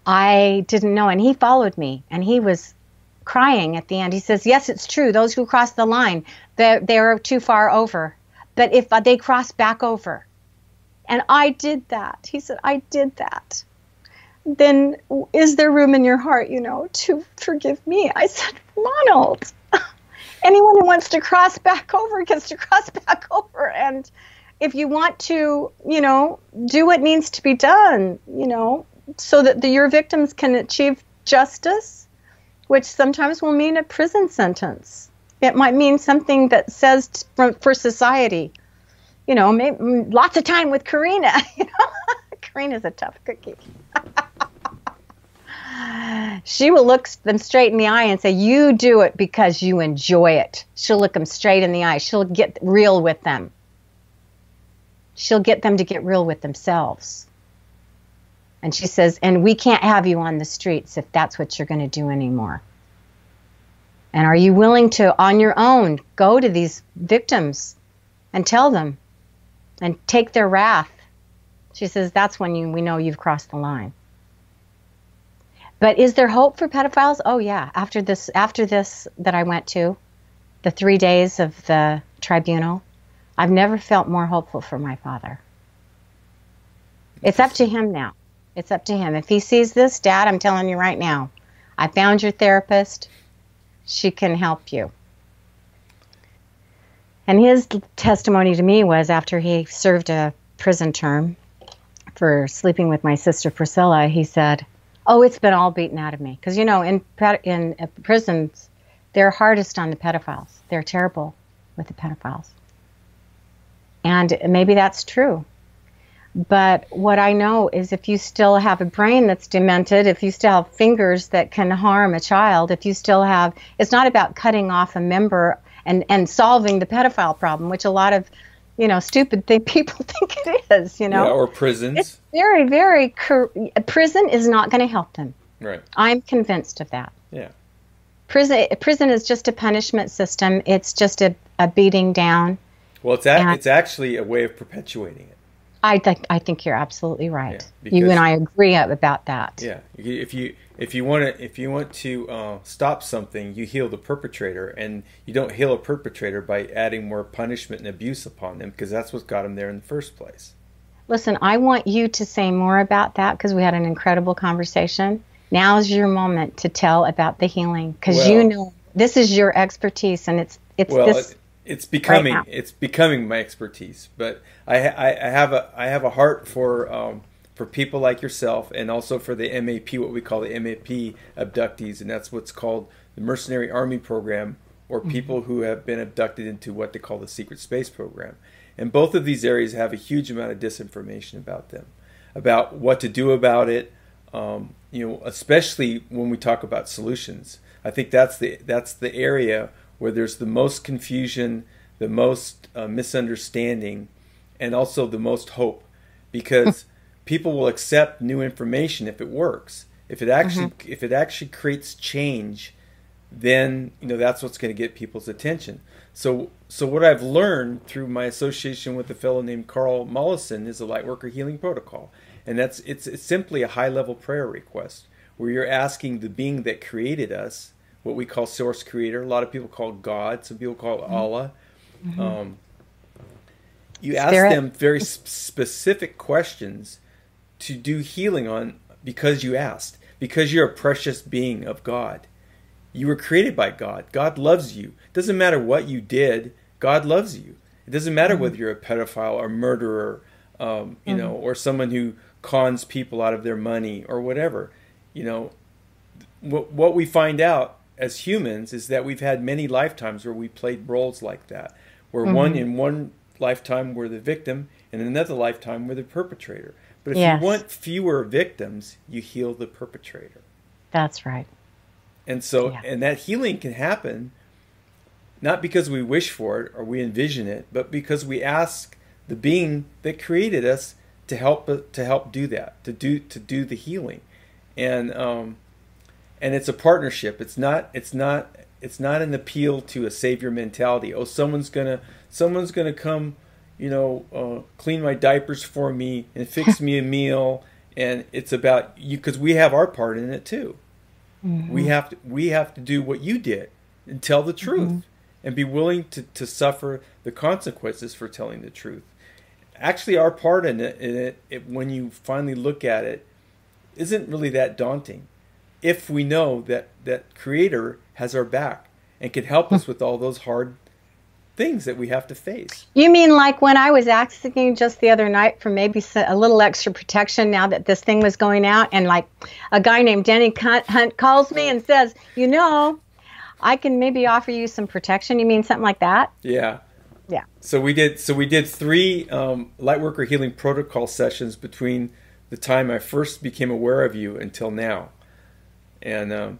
Speaker 2: I didn't know, and he followed me, and he was crying at the end. He says, yes, it's true. Those who cross the line, they're too far over. But if they cross back over, and I did that. He said, I did that. Then is there room in your heart, to forgive me? I said, Ronald, anyone who wants to cross back over gets to cross back over. And if you want to, do what needs to be done, so that your victims can achieve justice, which sometimes will mean a prison sentence. It might mean something that says for society, maybe, lots of time with Karina. Karina's a tough cookie. She will look them straight in the eye and say, you do it because you enjoy it. She'll look them straight in the eye. She'll get real with them. She'll get them to get real with themselves. And she says, and we can't have you on the streets if that's what you're going to do anymore. And are you willing to, on your own, go to these victims and tell them and take their wrath? She says, that's when we know you've crossed the line. But is there hope for pedophiles? Oh, yeah. After this that I went to, the 3 days of the tribunal, I've never felt more hopeful for my father. It's up to him now. It's up to him. If he sees this, Dad, I'm telling you right now, I found your therapist. She can help you. And his testimony to me was, after he served a prison term for sleeping with my sister Priscilla, he said, oh, it's been all beaten out of me. Because, in prisons, they're hardest on the pedophiles. They're terrible with the pedophiles. And maybe that's true. But what I know is, if you still have a brain that's demented, if you still have fingers that can harm a child, if you still have, it's not about cutting off a member and solving the pedophile problem, which a lot of, stupid people think it is,
Speaker 1: Yeah, or prisons.
Speaker 2: It's very, very, prison is not going to help them.
Speaker 1: Right.
Speaker 2: I'm convinced of that.
Speaker 1: Yeah.
Speaker 2: Prison is just a punishment system. It's just a beating down.
Speaker 1: Well, it's actually a way of perpetuating it.
Speaker 2: I think you're absolutely right.
Speaker 1: Yeah,
Speaker 2: you and I agree about that.
Speaker 1: Yeah, if you want to stop something, you heal the perpetrator, and you don't heal a perpetrator by adding more punishment and abuse upon them, because that's what got them there in the first place.
Speaker 2: Listen, I want you to say more about that, because we had an incredible conversation. Now is your moment to tell about the healing, because this is your expertise, and
Speaker 1: it's becoming my expertise. But I have a heart for people like yourself, and also for the MAP, what we call the MAP abductees, and that's what's called the Mercenary Army Program, or people who have been abducted into what they call the Secret Space Program. And both of these areas have a huge amount of disinformation about them, about what to do about it. Especially when we talk about solutions. I think that's the area where there's the most confusion, the most misunderstanding, and also the most hope, because people will accept new information if it works. If it actually creates change, then that's what's going to get people's attention. So what I've learned through my association with a fellow named Carl Mollison is the Lightworker Healing Protocol, and it's simply a high-level prayer request where you're asking the being that created us, what we call Source Creator. A lot of people call God. Some people call it Allah. You ask them very specific questions to do healing on, because you asked, because you're a precious being of God. You were created by God. God loves you. It doesn't matter what you did. God loves you. It doesn't matter whether you're a pedophile or murderer, or someone who cons people out of their money or whatever. What we find out as humans is that we've had many lifetimes where we played roles like that, where in one lifetime we're the victim, and in another lifetime we're the perpetrator. But if you want fewer victims, you heal the perpetrator.
Speaker 2: That's right.
Speaker 1: And so, and that healing can happen not because we wish for it or we envision it, but because we ask the being that created us to help do that, to do the healing. And it's a partnership. It's not an appeal to a savior mentality. Oh, someone's gonna come, clean my diapers for me and fix me a meal. And it's about you, because we have our part in it too. Mm-hmm. We have to do what you did and tell the truth, and be willing to suffer the consequences for telling the truth. Actually, our part in it, when you finally look at it, isn't really that daunting, if we know that Creator has our back and can help us with all those hard things that we have to face.
Speaker 2: You mean like when I was asking just the other night for maybe a little extra protection now that this thing was going out, and like a guy named Denny Hunt calls me and says, I can maybe offer you some protection. You mean something like that?
Speaker 1: Yeah.
Speaker 2: Yeah.
Speaker 1: So we did 3 Lightworker Healing Protocol sessions between the time I first became aware of you until now. And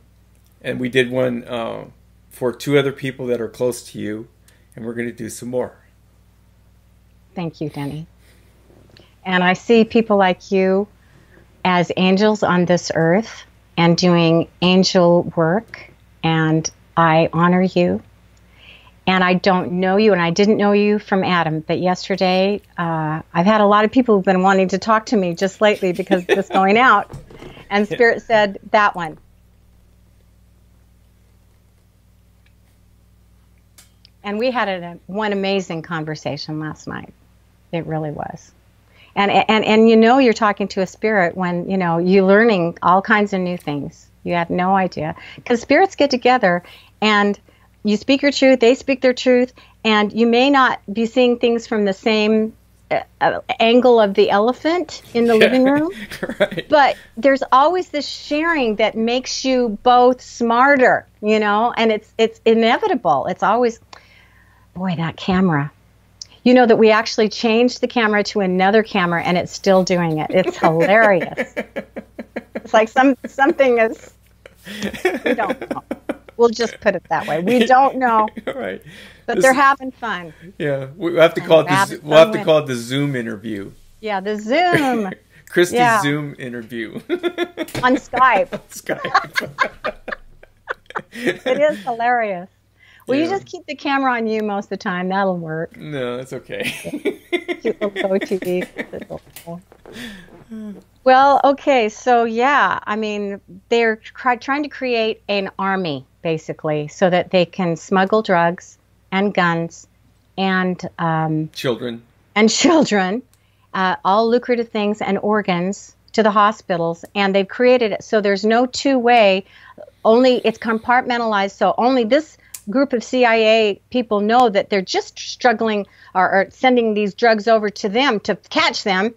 Speaker 1: we did one for 2 other people that are close to you, and we're going to do some more.
Speaker 2: Thank you, Denny. And I see people like you as angels on this earth and doing angel work, and I honor you. And I don't know you, and I didn't know you from Adam, but yesterday I've had a lot of people who've been wanting to talk to me just lately because of this going out, and Spirit said, that one. And we had one amazing conversation last night. It really was. And you're talking to a spirit when, you're learning all kinds of new things. You have no idea. Because spirits get together and you speak your truth, they speak their truth, and you may not be seeing things from the same angle of the elephant in the living room. Right. But there's always this sharing that makes you both smarter, and it's inevitable. It's always... Boy, that camera. You know that we actually changed the camera to another camera and it's still doing it. It's hilarious. It's like something is, we don't know. We'll just put it that way. We don't know. Right. But they're having fun.
Speaker 1: Yeah. We'll have to call it the Zoom interview.
Speaker 2: Yeah, the Zoom.
Speaker 1: Kristy's Zoom interview.
Speaker 2: On Skype. It is hilarious. Well, you just keep the camera on you most of the time. That'll work.
Speaker 1: No, that's okay.
Speaker 2: Cute little goatee. Well, okay. So, they're trying to create an army, basically, so that they can smuggle drugs and guns and...
Speaker 1: children. And
Speaker 2: children, all lucrative things and organs to the hospitals. And they've created it so there's no two-way. Only it's compartmentalized, so only this... group of CIA people know that they're just struggling or sending these drugs over to them to catch them.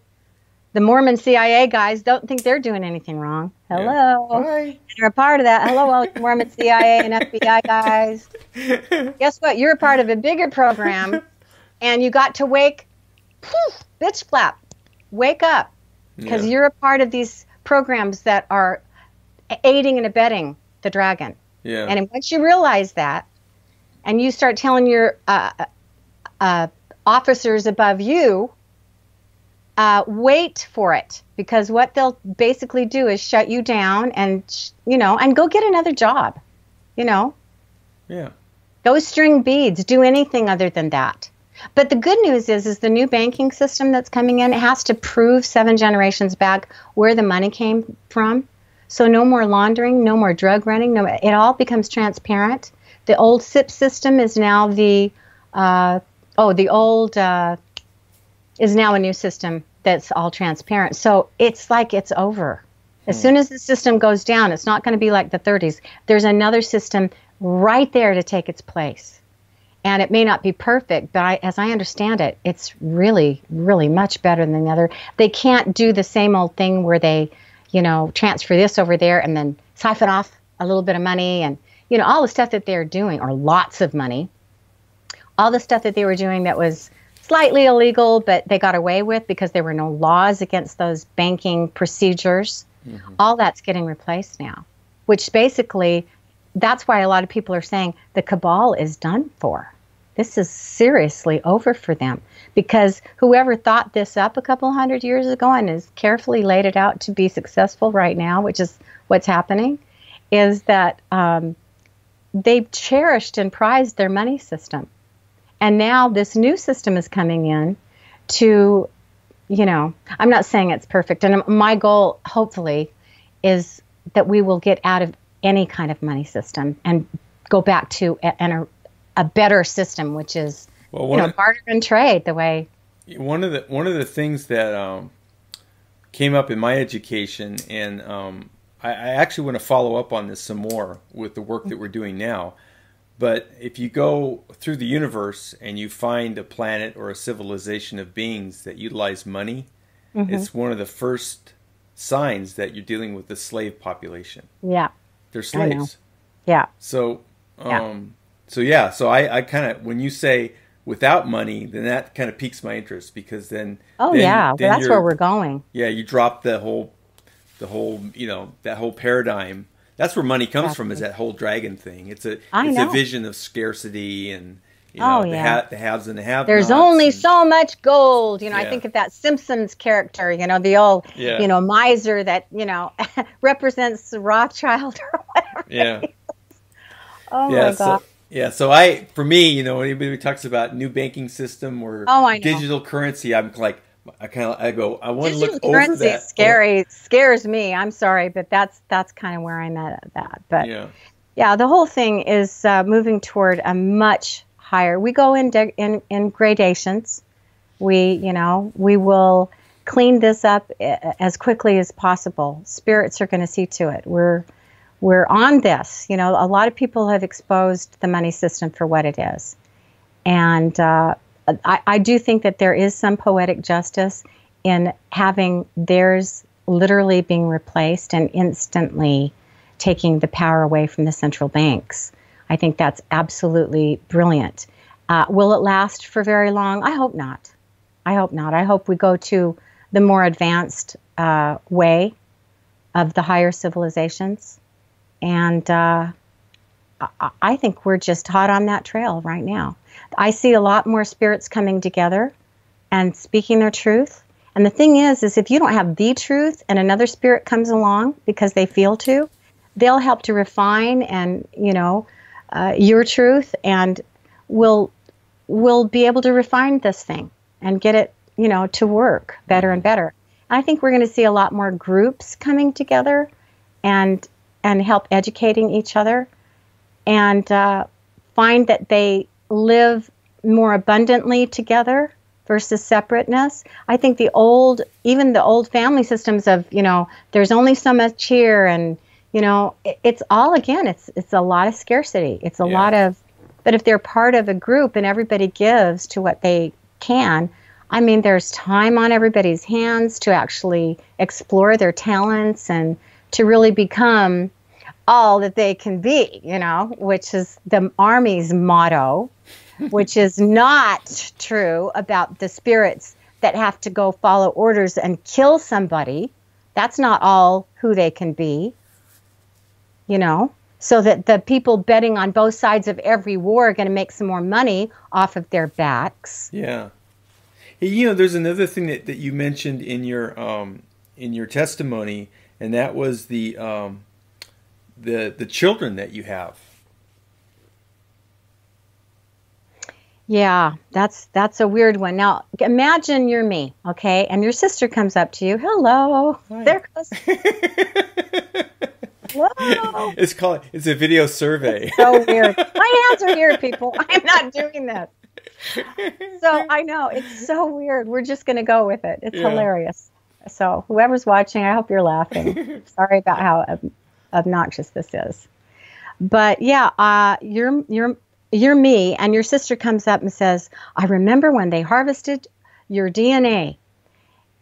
Speaker 2: The Mormon CIA guys don't think they're doing anything wrong. Hello.
Speaker 1: Yeah. Hi.
Speaker 2: And you're a part of that. Hello, all you Mormon CIA and FBI guys. Guess what? You're a part of a bigger program, and you got to bitch flap, wake up, because you're a part of these programs that are aiding and abetting the dragon.
Speaker 1: Yeah.
Speaker 2: And once you realize that, and you start telling your officers above you, wait for it, because what they'll basically do is shut you down and go get another job,
Speaker 1: Yeah.
Speaker 2: Go string beads, do anything other than that. But the good news is the new banking system that's coming in, it has to prove 7 generations back where the money came from. So no more laundering, no more drug running. It all becomes transparent. The old SIP system is now is now a new system that's all transparent. So it's like it's over. As soon as the system goes down, it's not going to be like the 30s. There's another system right there to take its place. And it may not be perfect, but as I understand it, it's really, really much better than the other. They can't do the same old thing where they, transfer this over there and then siphon off a little bit of money and, all the stuff that they're doing, or lots of money. All the stuff that they were doing that was slightly illegal, but they got away with because there were no laws against those banking procedures. Mm-hmm. All that's getting replaced now, which basically, that's why a lot of people are saying the cabal is done for. This is seriously over for them, because whoever thought this up a couple hundred years ago and has carefully laid it out to be successful right now, which is what's happening, is that they've cherished and prized their money system. And now this new system is coming in to, I'm not saying it's perfect. And my goal, hopefully, is that we will get out of any kind of money system and go back to a better system, which is barter and trade. The way
Speaker 1: one of the things that came up in my education, and I actually want to follow up on this some more with the work that we're doing now. But if you go through the universe and you find a planet or a civilization of beings that utilize money, mm-hmm. it's one of the first signs that you're dealing with the slave population.
Speaker 2: Yeah,
Speaker 1: they're slaves.
Speaker 2: Yeah.
Speaker 1: So. So I kind of, when you say without money, then that kind of piques my interest, because then
Speaker 2: that's where we're going.
Speaker 1: Yeah, you drop the whole that whole paradigm. That's where money comes from, is that whole dragon thing. It's a vision of scarcity and the haves and the have-nots.
Speaker 2: There's only so much gold. I think of that Simpsons character, the old miser that represents Rothschild or whatever.
Speaker 1: Yeah.
Speaker 2: Oh my God.
Speaker 1: So for me, anybody talks about new banking system or digital currency, I'm like, I want to look over that.
Speaker 2: Scares me. I'm sorry, but that's kind of where I'm at that. But the whole thing is moving toward a much higher. We go in gradations. We will clean this up as quickly as possible. Spirits are going to see to it. We're on this. A lot of people have exposed the money system for what it is. And I do think that there is some poetic justice in having theirs literally being replaced and instantly taking the power away from the central banks. I think that's absolutely brilliant. Will it last for very long? I hope not. I hope we go to the more advanced way of the higher civilizations. And I think we're just hot on that trail right now. I see a lot more spirits coming together and speaking their truth. And the thing is if you don't have the truth and another spirit comes along because they feel to, they'll help to refine and, your truth, and we'll be able to refine this thing and get it, to work better and better. And I think we're going to see a lot more groups coming together and help educating each other, and find that they live more abundantly together versus separateness. I think even the old family systems of, there's only so much here, and, it's all, again, it's a lot of scarcity. It's a lot of, but if they're part of a group and everybody gives to what they can, there's time on everybody's hands to actually explore their talents and to really become all that they can be, which is the Army's motto, which is not true about the spirits that have to go follow orders and kill somebody. That's not all who they can be, so that the people betting on both sides of every war are going to make some more money off of their backs.
Speaker 1: Yeah. Hey, there's another thing that you mentioned in your testimony, and that was the children that you have.
Speaker 2: Yeah, that's a weird one. Now, imagine you're me, okay, and your sister comes up to you. Hello. Hi. There goes. Hello.
Speaker 1: It's a video survey.
Speaker 2: It's so weird. My hands are here, people. I'm not doing this. So I know, it's so weird. We're just going to go with it. It's hilarious. So whoever's watching, I hope you're laughing. Sorry about how obnoxious this is. But yeah, you're me, and your sister comes up and says, I remember when they harvested your DNA,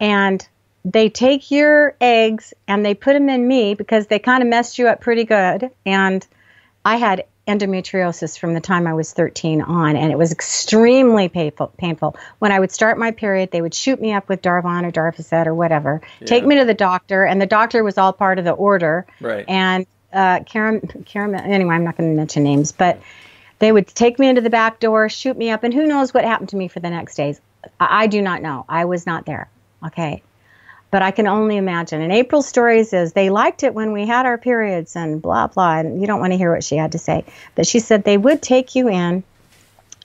Speaker 2: and they take your eggs and they put them in me because they kind of messed you up pretty good. And I had endometriosis from the time I was 13 on, and it was extremely painful. When I would start my period, they would shoot me up with Darvon or Darvocet or whatever, take me to the doctor, and the doctor was all part of the order.
Speaker 1: Right.
Speaker 2: And Karen, anyway, I'm not going to mention names, but they would take me into the back door, shoot me up, and who knows what happened to me for the next days. I do not know. I was not there. Okay. But I can only imagine. And April's stories is they liked it when we had our periods and blah, blah. And you don't want to hear what she had to say. But she said they would take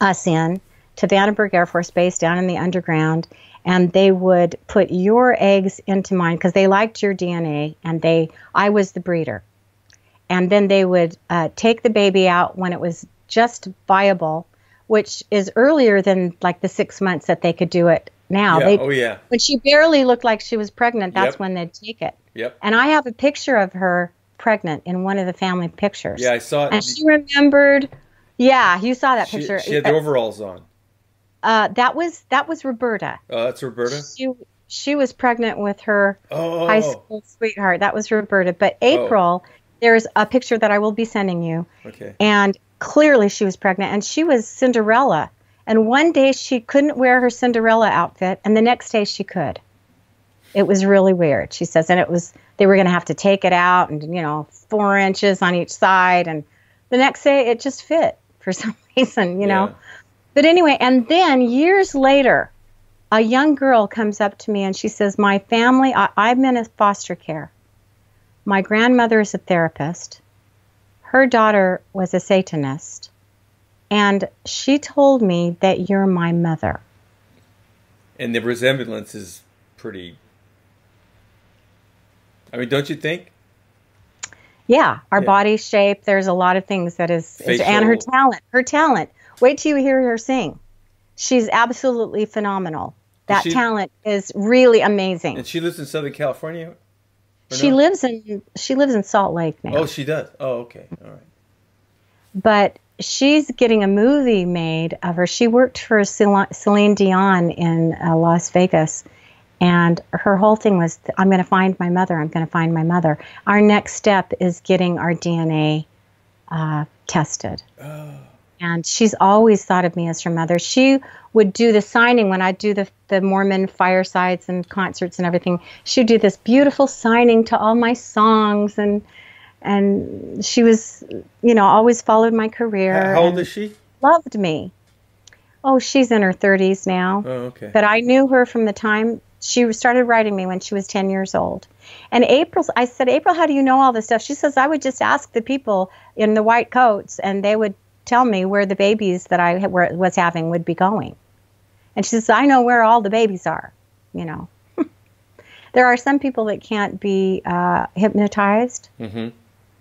Speaker 2: us in to Vandenberg Air Force Base down in the underground. And they would put your eggs into mine because they liked your DNA. And I was the breeder. And then they would take the baby out when it was just viable, which is earlier than like the 6 months that they could do it now. When she barely looked like she was pregnant, that's when they'd take it.
Speaker 1: Yep.
Speaker 2: And I have a picture of her pregnant in one of the family pictures.
Speaker 1: Yeah, I saw it.
Speaker 2: And she remembered. Yeah, you saw that picture.
Speaker 1: She had the overalls on.
Speaker 2: That was Roberta.
Speaker 1: Oh, that's Roberta?
Speaker 2: She was pregnant with her high school sweetheart. That was Roberta. But April, there's a picture that I will be sending you.
Speaker 1: Okay.
Speaker 2: And clearly she was pregnant, and she was Cinderella. And one day she couldn't wear her Cinderella outfit, and the next day she could. It was really weird, she says. And they were going to have to take it out and, 4 inches on each side. And the next day it just fit for some reason, you know. But anyway, and then years later, a young girl comes up to me and she says, my family, I'm in a foster care. My grandmother is a therapist. Her daughter was a Satanist. And she told me that you're my mother.
Speaker 1: And the resemblance is pretty... I mean, don't you think?
Speaker 2: Yeah, our body shape, there's a lot of things that is... And her talent. Wait till you hear her sing. She's absolutely phenomenal. That talent is really amazing.
Speaker 1: And she lives in Southern California?
Speaker 2: She lives in Salt Lake now.
Speaker 1: Oh, she does? Oh, okay. All right.
Speaker 2: But she's getting a movie made of her. She worked for Celine Dion in Las Vegas, and her whole thing was, I'm going to find my mother. I'm going to find my mother. Our next step is getting our DNA tested. Oh. And she's always thought of me as her mother. She would do the signing when I do the Mormon firesides and concerts and everything. She'd do this beautiful signing to all my songs, and she was, always followed my career.
Speaker 1: How old is she?
Speaker 2: Loved me. Oh, she's in her 30s now.
Speaker 1: Oh, okay.
Speaker 2: But I knew her from the time she started writing me when she was 10 years old. And I said, April, how do you know all this stuff? She says, I would just ask the people in the white coats, and they would tell me where the babies that I was having would be going. And she says, I know where all the babies are, There are some people that can't be hypnotized. Mm-hmm.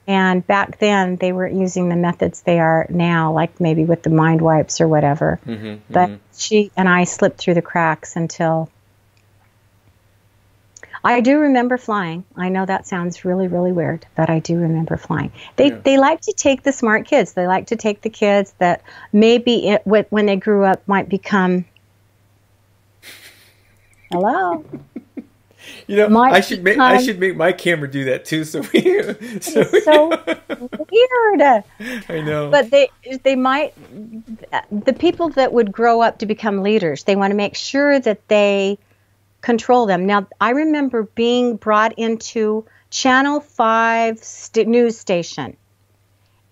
Speaker 2: And back then, they weren't using the methods they are now, like maybe with the mind wipes or whatever. Mm-hmm, but she and I slipped through the cracks until... I do remember flying. I know that sounds really, really weird, but I do remember flying. They like to take the smart kids. They like to take the kids that maybe when they grew up might become... Hello?
Speaker 1: I should make my camera do that too. So
Speaker 2: it's so weird.
Speaker 1: I know.
Speaker 2: But they might, the people that would grow up to become leaders, they want to make sure that they control them. Now, I remember being brought into Channel 5 news station,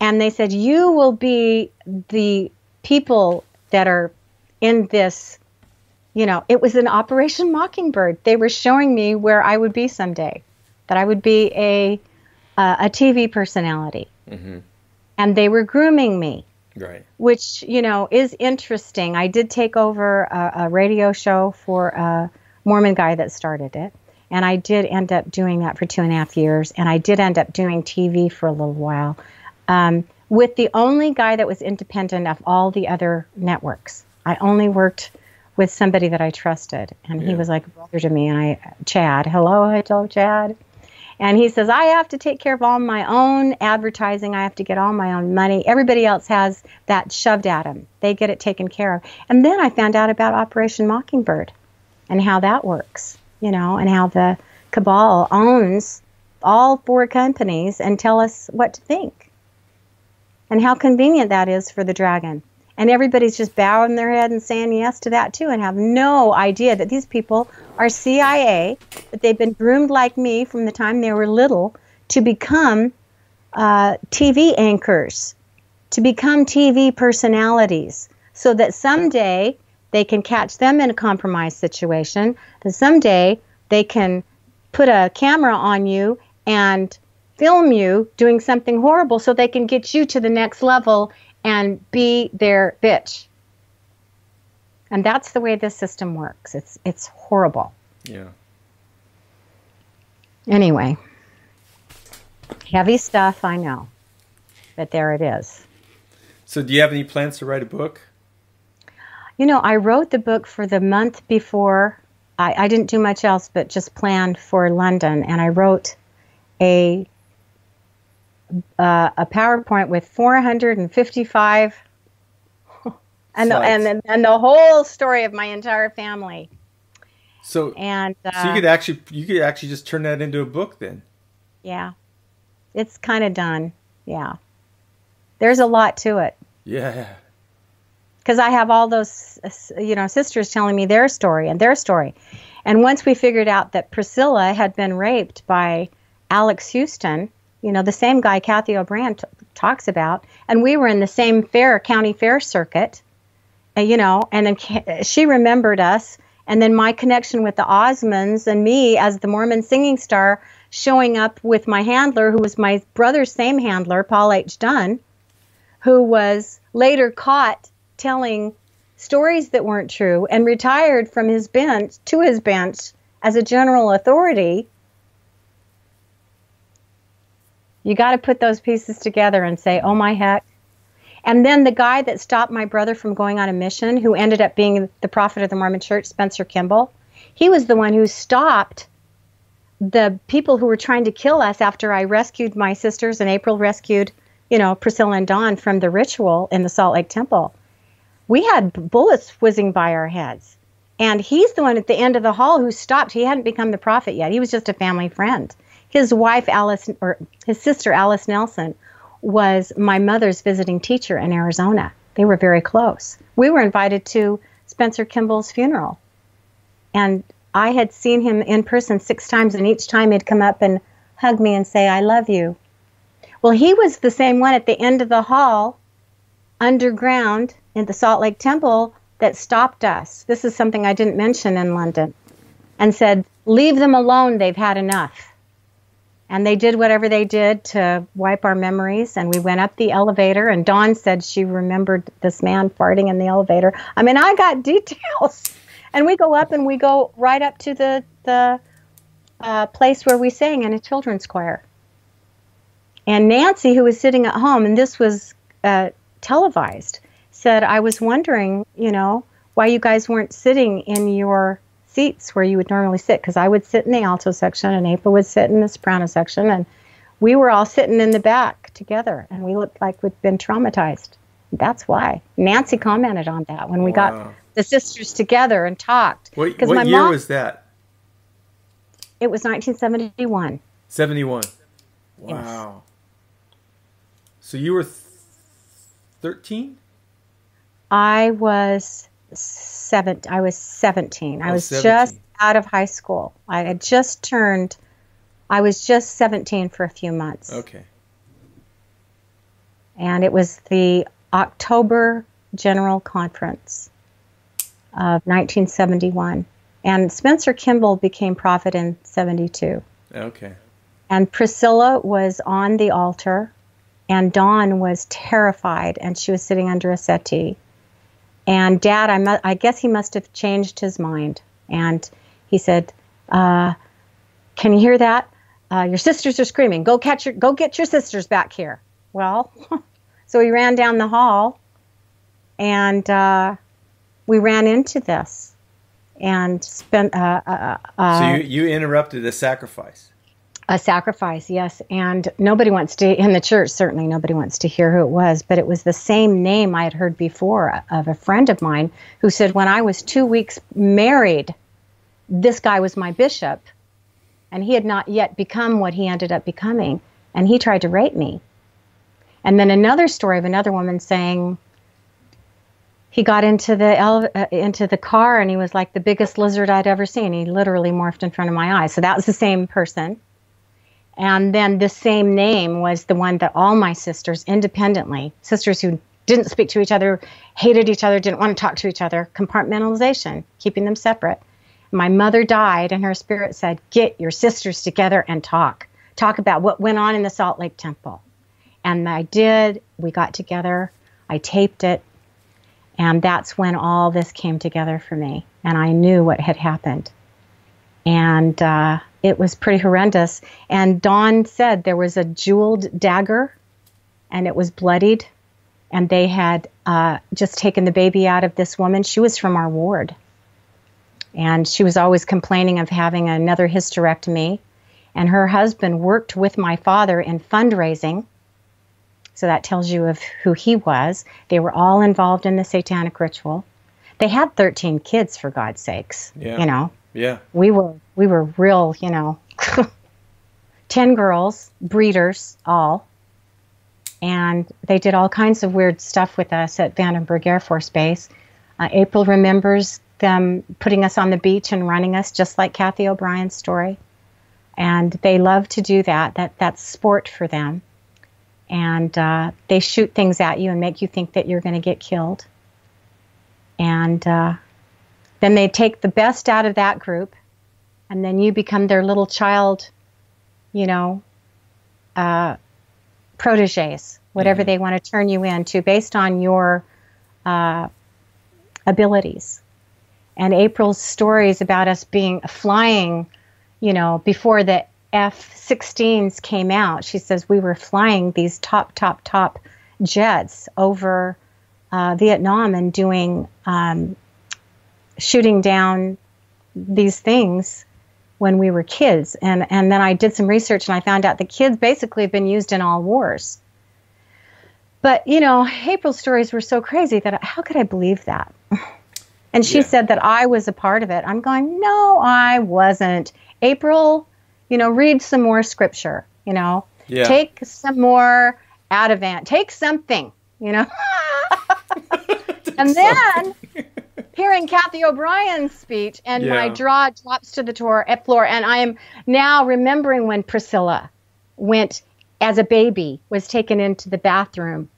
Speaker 2: and they said, you will be the people that are in this. It was an Operation Mockingbird. They were showing me where I would be someday, that I would be a TV personality. Mm-hmm. And they were grooming me,
Speaker 1: right? Which,
Speaker 2: is interesting. I did take over a radio show for a Mormon guy that started it. And I did end up doing that for 2.5 years. And I did end up doing TV for a little while with the only guy that was independent of all the other networks. I only worked with somebody that I trusted, and he was like a brother to me. And Chad, hello, Chad. And he says, I have to take care of all my own advertising. I have to get all my own money. Everybody else has that shoved at them. They get it taken care of. And then I found out about Operation Mockingbird and how that works, and how the cabal owns all 4 companies and tell us what to think. And how convenient that is for the dragon. And everybody's just bowing their head and saying yes to that too, and have no idea that these people are CIA, that they've been groomed like me from the time they were little to become TV anchors, to become TV personalities, so that someday they can catch them in a compromised situation, that someday they can put a camera on you and film you doing something horrible so they can get you to the next level and be their bitch. And that's the way this system works. It's horrible.
Speaker 1: Yeah.
Speaker 2: Anyway, heavy stuff, I know. But there it is.
Speaker 1: So do you have any plans to write a book?
Speaker 2: You know, I wrote the book for the month before. I didn't do much else but just planned for London. And I wrote a PowerPoint with 455 and the whole story of my entire family.
Speaker 1: So you could actually just turn that into a book then. Yeah.
Speaker 2: It's kind of done. Yeah. There's a lot to it.
Speaker 1: Yeah.
Speaker 2: Because I have all those sisters telling me their story and their story. And once we figured out that Priscilla had been raped by Alex Houston, the same guy Kathy O'Brien talks about, and we were in the same county fair circuit, and then she remembered us, and then my connection with the Osmonds and me as the Mormon singing star showing up with my handler, who was my brother's same handler, Paul H. Dunn, who was later caught telling stories that weren't true and retired from his bench as a general authority. You got to put those pieces together and say, oh my heck. And then the guy that stopped my brother from going on a mission, who ended up being the prophet of the Mormon Church, Spencer Kimball, he was the one who stopped the people who were trying to kill us after I rescued my sisters and April rescued, Priscilla and Dawn from the ritual in the Salt Lake Temple. We had bullets whizzing by our heads. And he's the one at the end of the hall who stopped. He hadn't become the prophet yet. He was just a family friend. His wife, his sister, Alice Nelson, was my mother's visiting teacher in Arizona. They were very close. We were invited to Spencer Kimball's funeral. And I had seen him in person 6 times, and each time he'd come up and hug me and say, I love you. Well, he was the same one at the end of the hall, underground in the Salt Lake Temple, that stopped us. This is something I didn't mention in London. And said, leave them alone, they've had enough. And they did whatever they did to wipe our memories. And we went up the elevator, and Dawn said she remembered this man farting in the elevator. I mean, I got details. And we go up, and we go right up to the place where we sang in a children's choir. And Nancy, who was sitting at home, and this was televised, said, I was wondering, why you guys weren't sitting in your seats where you would normally sit, because I would sit in the alto section and April would sit in the soprano section, and we were all sitting in the back together, and we looked like we'd been traumatized. That's why. Nancy commented on that when we got the sisters together and talked.
Speaker 1: What year was that?
Speaker 2: It was 1971.
Speaker 1: 71. Wow. Yes. So you were 13?
Speaker 2: I was 17. I was 17. I was 17. Just out of high school. I was just 17 for a few months.
Speaker 1: Okay.
Speaker 2: And it was the October General Conference of 1971. And Spencer Kimball became prophet in 72.
Speaker 1: Okay.
Speaker 2: And Priscilla was on the altar, and Dawn was terrified, and she was sitting under a settee. And Dad, I guess he must have changed his mind. And he said, can you hear that? Your sisters are screaming. Go get your sisters back here. Well, so we ran down the hall, and we ran into this and spent...
Speaker 1: so you interrupted a sacrifice.
Speaker 2: A sacrifice, yes. And nobody wants to, in the church, certainly nobody wants to hear who it was, but it was the same name I had heard before of a friend of mine who said, when I was 2 weeks married, this guy was my bishop, and he had not yet become what he ended up becoming, and he tried to rape me. And then another story of another woman saying he got into the car and he was like the biggest lizard I'd ever seen. He literally morphed in front of my eyes. So that was the same person. And then the same name was the one that all my sisters independently, sisters who didn't speak to each other, hated each other, didn't want to talk to each other, compartmentalization, keeping them separate. My mother died and her spirit said, get your sisters together and talk about what went on in the Salt Lake Temple. And I did. We got together. I taped it. And that's when all this came together for me. And I knew what had happened. And it was pretty horrendous. And Dawn said there was a jeweled dagger and it was bloodied. And they had just taken the baby out of this woman. She was from our ward. And she was always complaining of having another hysterectomy. And her husband worked with my father in fundraising. So that tells you of who he was. They were all involved in the satanic ritual. They had 13 kids, for God's sakes.
Speaker 1: Yeah.
Speaker 2: You know.
Speaker 1: Yeah.
Speaker 2: We were real, 10 girls, breeders, all. And they did all kinds of weird stuff with us at Vandenberg Air Force Base. April remembers them putting us on the beach and running us, just like Kathy O'Brien's story. And they love to do that. That's sport for them. And they shoot things at you and make you think that you're going to get killed. And then they take the best out of that group, and then you become their little child, proteges, whatever they want to turn you into based on your abilities. And April's stories about us flying, before the F-16s came out, she says we were flying these top jets over Vietnam and doing, shooting down these things when we were kids. And then I did some research and I found out the kids basically have been used in all wars. But, April's stories were so crazy that how could I believe that? And she said that I was a part of it. I'm going, no, I wasn't. April, read some more scripture, take some more Ativan, take something, And then hearing Kathy O'Brien's speech and my jaw drops to the floor. And I am now remembering when Priscilla went as a baby, was taken into the bathroom,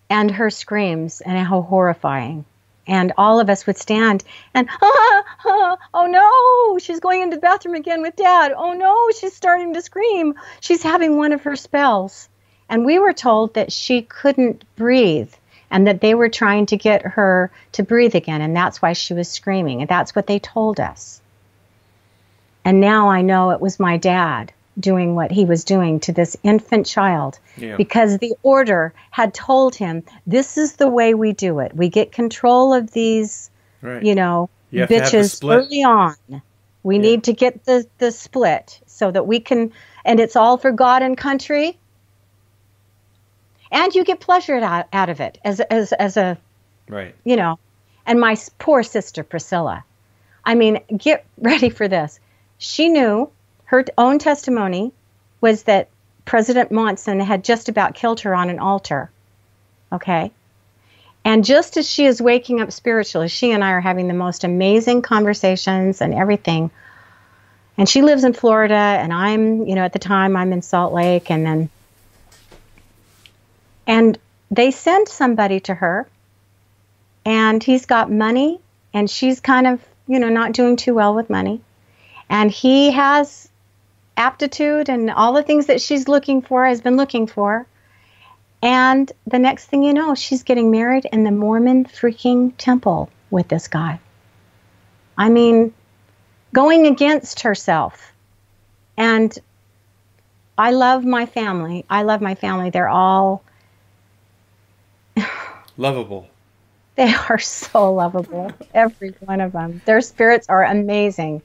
Speaker 2: and her screams and how horrifying. And all of us would stand and, oh no, she's going into the bathroom again with Dad. Oh no, she's starting to scream. She's having one of her spells. And we were told that she couldn't breathe and that they were trying to get her to breathe again. And that's why she was screaming. And that's what they told us. And now I know it was my dad doing what he was doing to this infant child because the order had told him, this is the way we do it. We get control of these, bitches early on. We need to get the split so that we can, and it's all for God and country. And you get pleasure out of it as a, and my poor sister, Priscilla. I mean, get ready for this. She knew her own testimony was that President Monson had just about killed her on an altar. Okay. And just as she is waking up spiritually, she and I are having the most amazing conversations and everything. And she lives in Florida and I'm, at the time I'm in Salt Lake and they sent somebody to her and he's got money and she's kind of, not doing too well with money. And he has aptitude and all the things that she's looking for, has been looking for. And the next thing you know, she's getting married in the Mormon freaking temple with this guy. I mean, going against herself. And I love my family. They're all
Speaker 1: lovable.
Speaker 2: They are so lovable. Every one of them. Their spirits are amazing.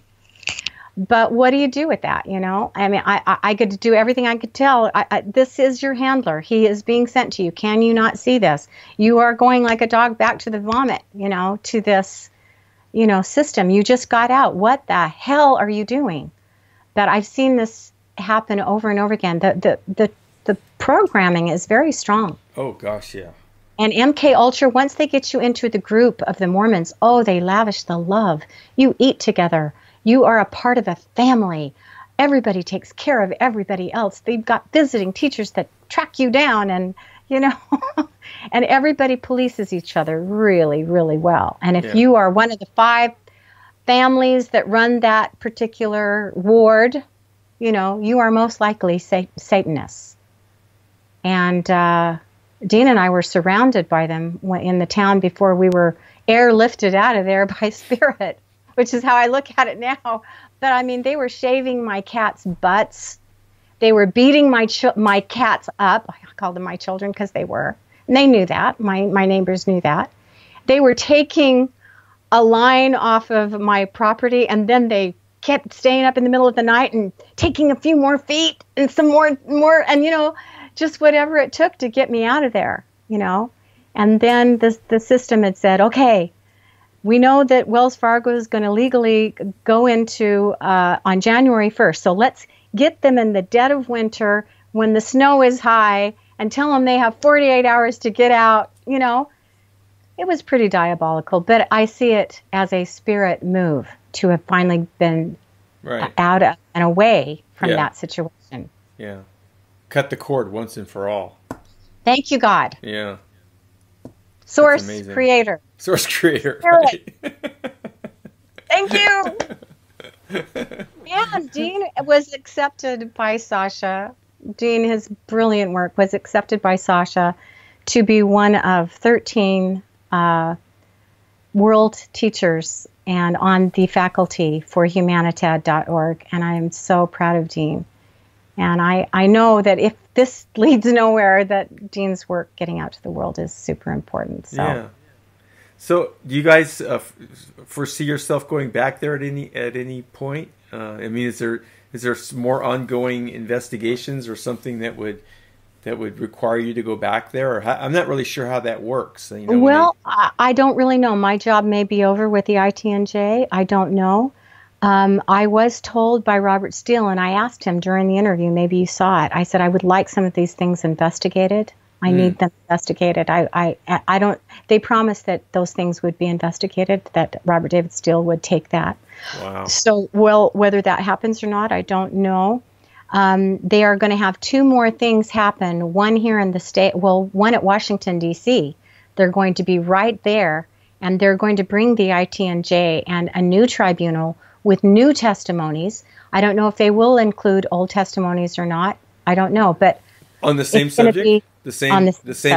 Speaker 2: But what do you do with that, I mean, I get to do everything I could tell. This is your handler. He is being sent to you. Can you not see this? You are going like a dog back to the vomit, to this, system. You just got out. What the hell are you doing? But I've seen this happen over and over again. The the programming is very strong.
Speaker 1: Oh gosh, yeah.
Speaker 2: And MK Ultra, once they get you into the group of the Mormons, oh, they lavish the love. You eat together. You are a part of a family. Everybody takes care of everybody else. They've got visiting teachers that track you down, and and everybody polices each other really, really well. And if you are one of the 5 families that run that particular ward, you are most likely Satanists. And Dean and I were surrounded by them in the town before we were airlifted out of there by spirit, which is how I look at it now. But I mean, they were shaving my cats' butts. They were beating my cats up. I called them my children because they were. And they knew that. My neighbors knew that. They were taking a line off of my property, and then they kept staying up in the middle of the night and taking a few more feet and some more, and just whatever it took to get me out of there, And then the system had said, okay, we know that Wells Fargo is going to legally go into on January 1st. So let's get them in the dead of winter when the snow is high and tell them they have 48 hours to get out. It was pretty diabolical, but I see it as a spirit move to have finally been out of and away from that situation.
Speaker 1: Yeah. Cut the cord once and for all.
Speaker 2: Thank you, God.
Speaker 1: Yeah.
Speaker 2: Source creator.
Speaker 1: Source creator. Right.
Speaker 2: Thank you. And Dean was accepted by Sasha. Dean, his brilliant work was accepted by Sasha to be one of 13 world teachers and on the faculty for humanitad.org. And I am so proud of Dean. And I know that if this leads nowhere, that Dean's work getting out to the world is super important. So.
Speaker 1: Yeah. So, do you guys foresee yourself going back there at any point? I mean, is there some more ongoing investigations or something that would require you to go back there? Or I'm not really sure how that works.
Speaker 2: I don't really know. My job may be over with the ITNJ. I don't know. I was told by Robert Steele, and I asked him during the interview, maybe you saw it. I said, I would like some of these things investigated. I need them investigated. I don't, they promised that those things would be investigated, that Robert David Steele would take that.
Speaker 1: Wow.
Speaker 2: So, whether that happens or not, I don't know. They are going to have 2 more things happen, one here in the state, one at Washington, D.C. They're going to be right there, and they're going to bring the ITNJ and a new tribunal with new testimonies. I don't know if they will include old testimonies or not. I don't know, but
Speaker 1: on the same subject, the same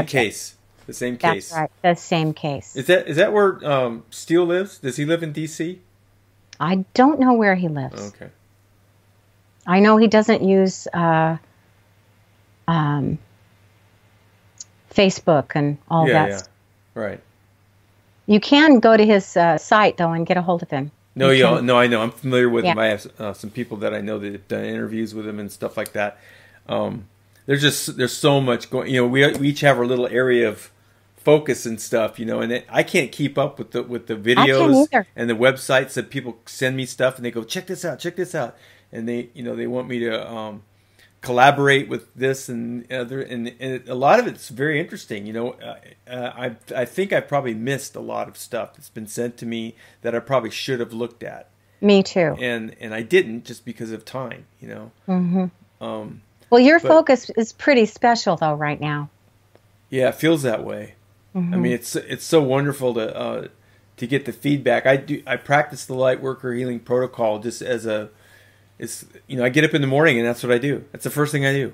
Speaker 1: case.
Speaker 2: That's right, the same case.
Speaker 1: Is that where Steele lives? Does he live in D.C.?
Speaker 2: I don't know where he lives.
Speaker 1: Okay.
Speaker 2: I know he doesn't use Facebook and all that. Yeah.
Speaker 1: Right.
Speaker 2: You can go to his site though and get a hold of him.
Speaker 1: No, I know. I'm familiar with him. I have some people that I know that have done interviews with him and stuff like that. There's so much going. We each have our little area of focus and stuff. And I can't keep up with the videos and the websites that people send me stuff, and they go, check this out, and they want me to collaborate with this and other, and a lot of it's very interesting. I think I've probably missed a lot of stuff that's been sent to me that I probably should have looked at.
Speaker 2: Me too.
Speaker 1: And I didn't, just because of time.
Speaker 2: Mm-hmm. Well, your focus is pretty special though right now.
Speaker 1: Yeah, it feels that way. Mm-hmm. I mean, it's so wonderful to get the feedback. I practice the light worker healing protocol just as I get up in the morning and that's what I do. That's the first thing I do.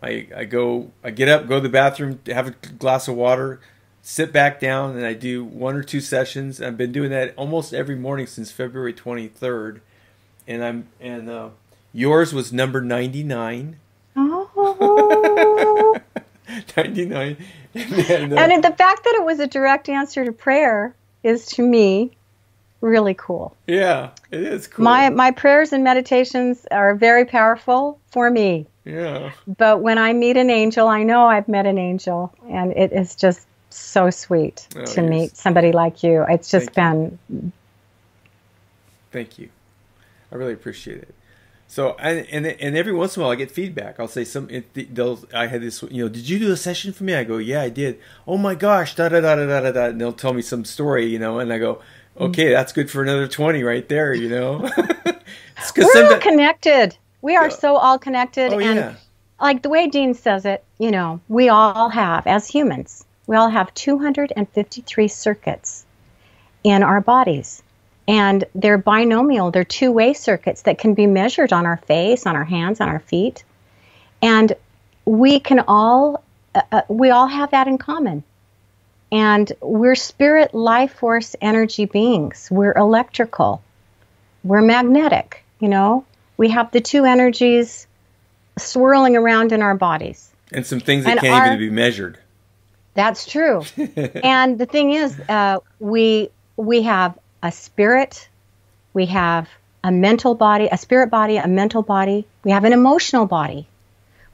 Speaker 1: I get up, go to the bathroom, have a glass of water, sit back down, and I do 1 or 2 sessions. I've been doing that almost every morning since February 23rd, and yours was number 99.
Speaker 2: Oh.
Speaker 1: 99.
Speaker 2: And the fact that it was a direct answer to prayer is, to me, really cool.
Speaker 1: Yeah, it is cool.
Speaker 2: My prayers and meditations are very powerful for me.
Speaker 1: Yeah.
Speaker 2: But when I meet an angel, I know I've met an angel, and it is just so sweet to meet somebody like you. It's just been...
Speaker 1: Thank you. I really appreciate it. So and every once in a while I get feedback. I'll say I had this, did you do a session for me? I go, yeah, I did. Oh my gosh, da da da da da da. And they'll tell me some story, and I go, okay, that's good for another 20 right there,
Speaker 2: We're all connected. We are so all connected.
Speaker 1: Oh,
Speaker 2: and
Speaker 1: yeah.
Speaker 2: like the way Dean says it, we all have, as humans, we all have 253 circuits in our bodies. And they're binomial. They're two-way circuits that can be measured on our face, on our hands, on our feet. And we all have that in common. And we're spirit, life force, energy beings. We're electrical. We're magnetic, We have the two energies swirling around in our bodies.
Speaker 1: And some things that can't even be measured.
Speaker 2: That's true. And the thing is, we have a spirit, we have a mental body, a spirit body, a mental body. We have an emotional body,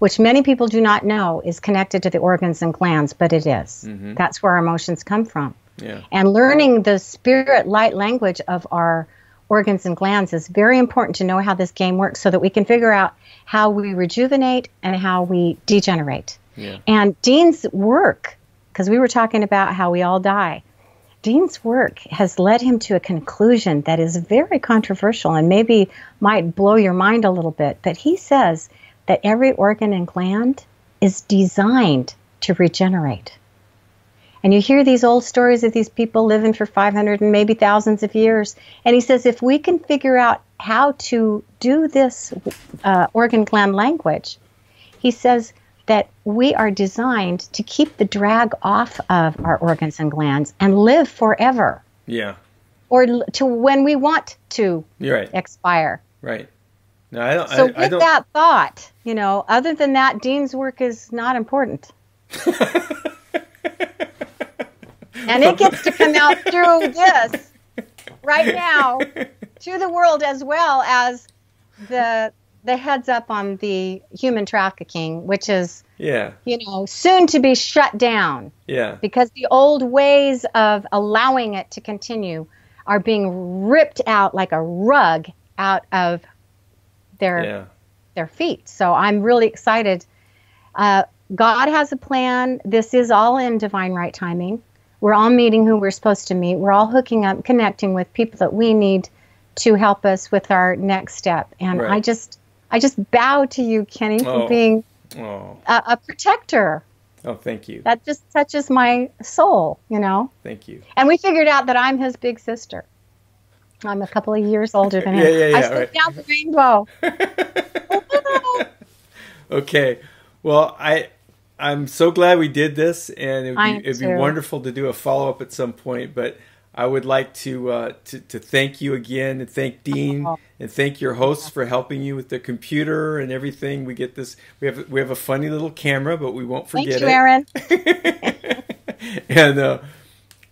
Speaker 2: which many people do not know is connected to the organs and glands, but it is. Mm-hmm. That's where our emotions come from.
Speaker 1: Yeah.
Speaker 2: And learning the spirit light language of our organs and glands is very important to know how this game works so that we can figure out how we rejuvenate and how we degenerate.
Speaker 1: Yeah.
Speaker 2: And Dean's work, because we were talking about how we all die, Dean's work has led him to a conclusion that is very controversial and maybe might blow your mind a little bit. But he says that every organ and gland is designed to regenerate. And you hear these old stories of these people living for 500 and maybe thousands of years. And he says if we can figure out how to do this organ gland language, he says that we are designed to keep the drag off of our organs and glands and live forever.
Speaker 1: Yeah.
Speaker 2: Or to when we want to expire.
Speaker 1: Right. No, I don't.
Speaker 2: So with that thought, other than that, Dean's work is not important. And it gets to come out through this right now to the world, as well as the heads up on the human trafficking, which is, soon to be shut down.
Speaker 1: Yeah. Because
Speaker 2: the old ways of allowing it to continue are being ripped out like a rug out of their feet. So I'm really excited. God has a plan. This is all in divine right timing. We're all meeting who we're supposed to meet. We're all hooking up, connecting with people that we need to help us with our next step. And I just bow to you, Kenny, for being a protector.
Speaker 1: Oh, thank you.
Speaker 2: That just touches my soul,
Speaker 1: Thank you.
Speaker 2: And we figured out that I'm his big sister. I'm a couple of years older than him. I slipped down the rainbow.
Speaker 1: Okay. Well, I'm so glad we did this, and it'd be wonderful to do a follow-up at some point, but I would like to thank you again, and thank Dean, and thank your hosts for helping you with the computer and everything. We get this. We have a funny little camera, but we won't forget
Speaker 2: it. Thank
Speaker 1: you,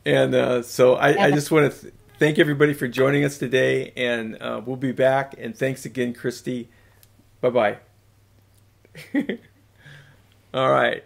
Speaker 1: Aaron. So I just want to thank everybody for joining us today, and we'll be back. And thanks again, Kristy. Bye-bye. All right.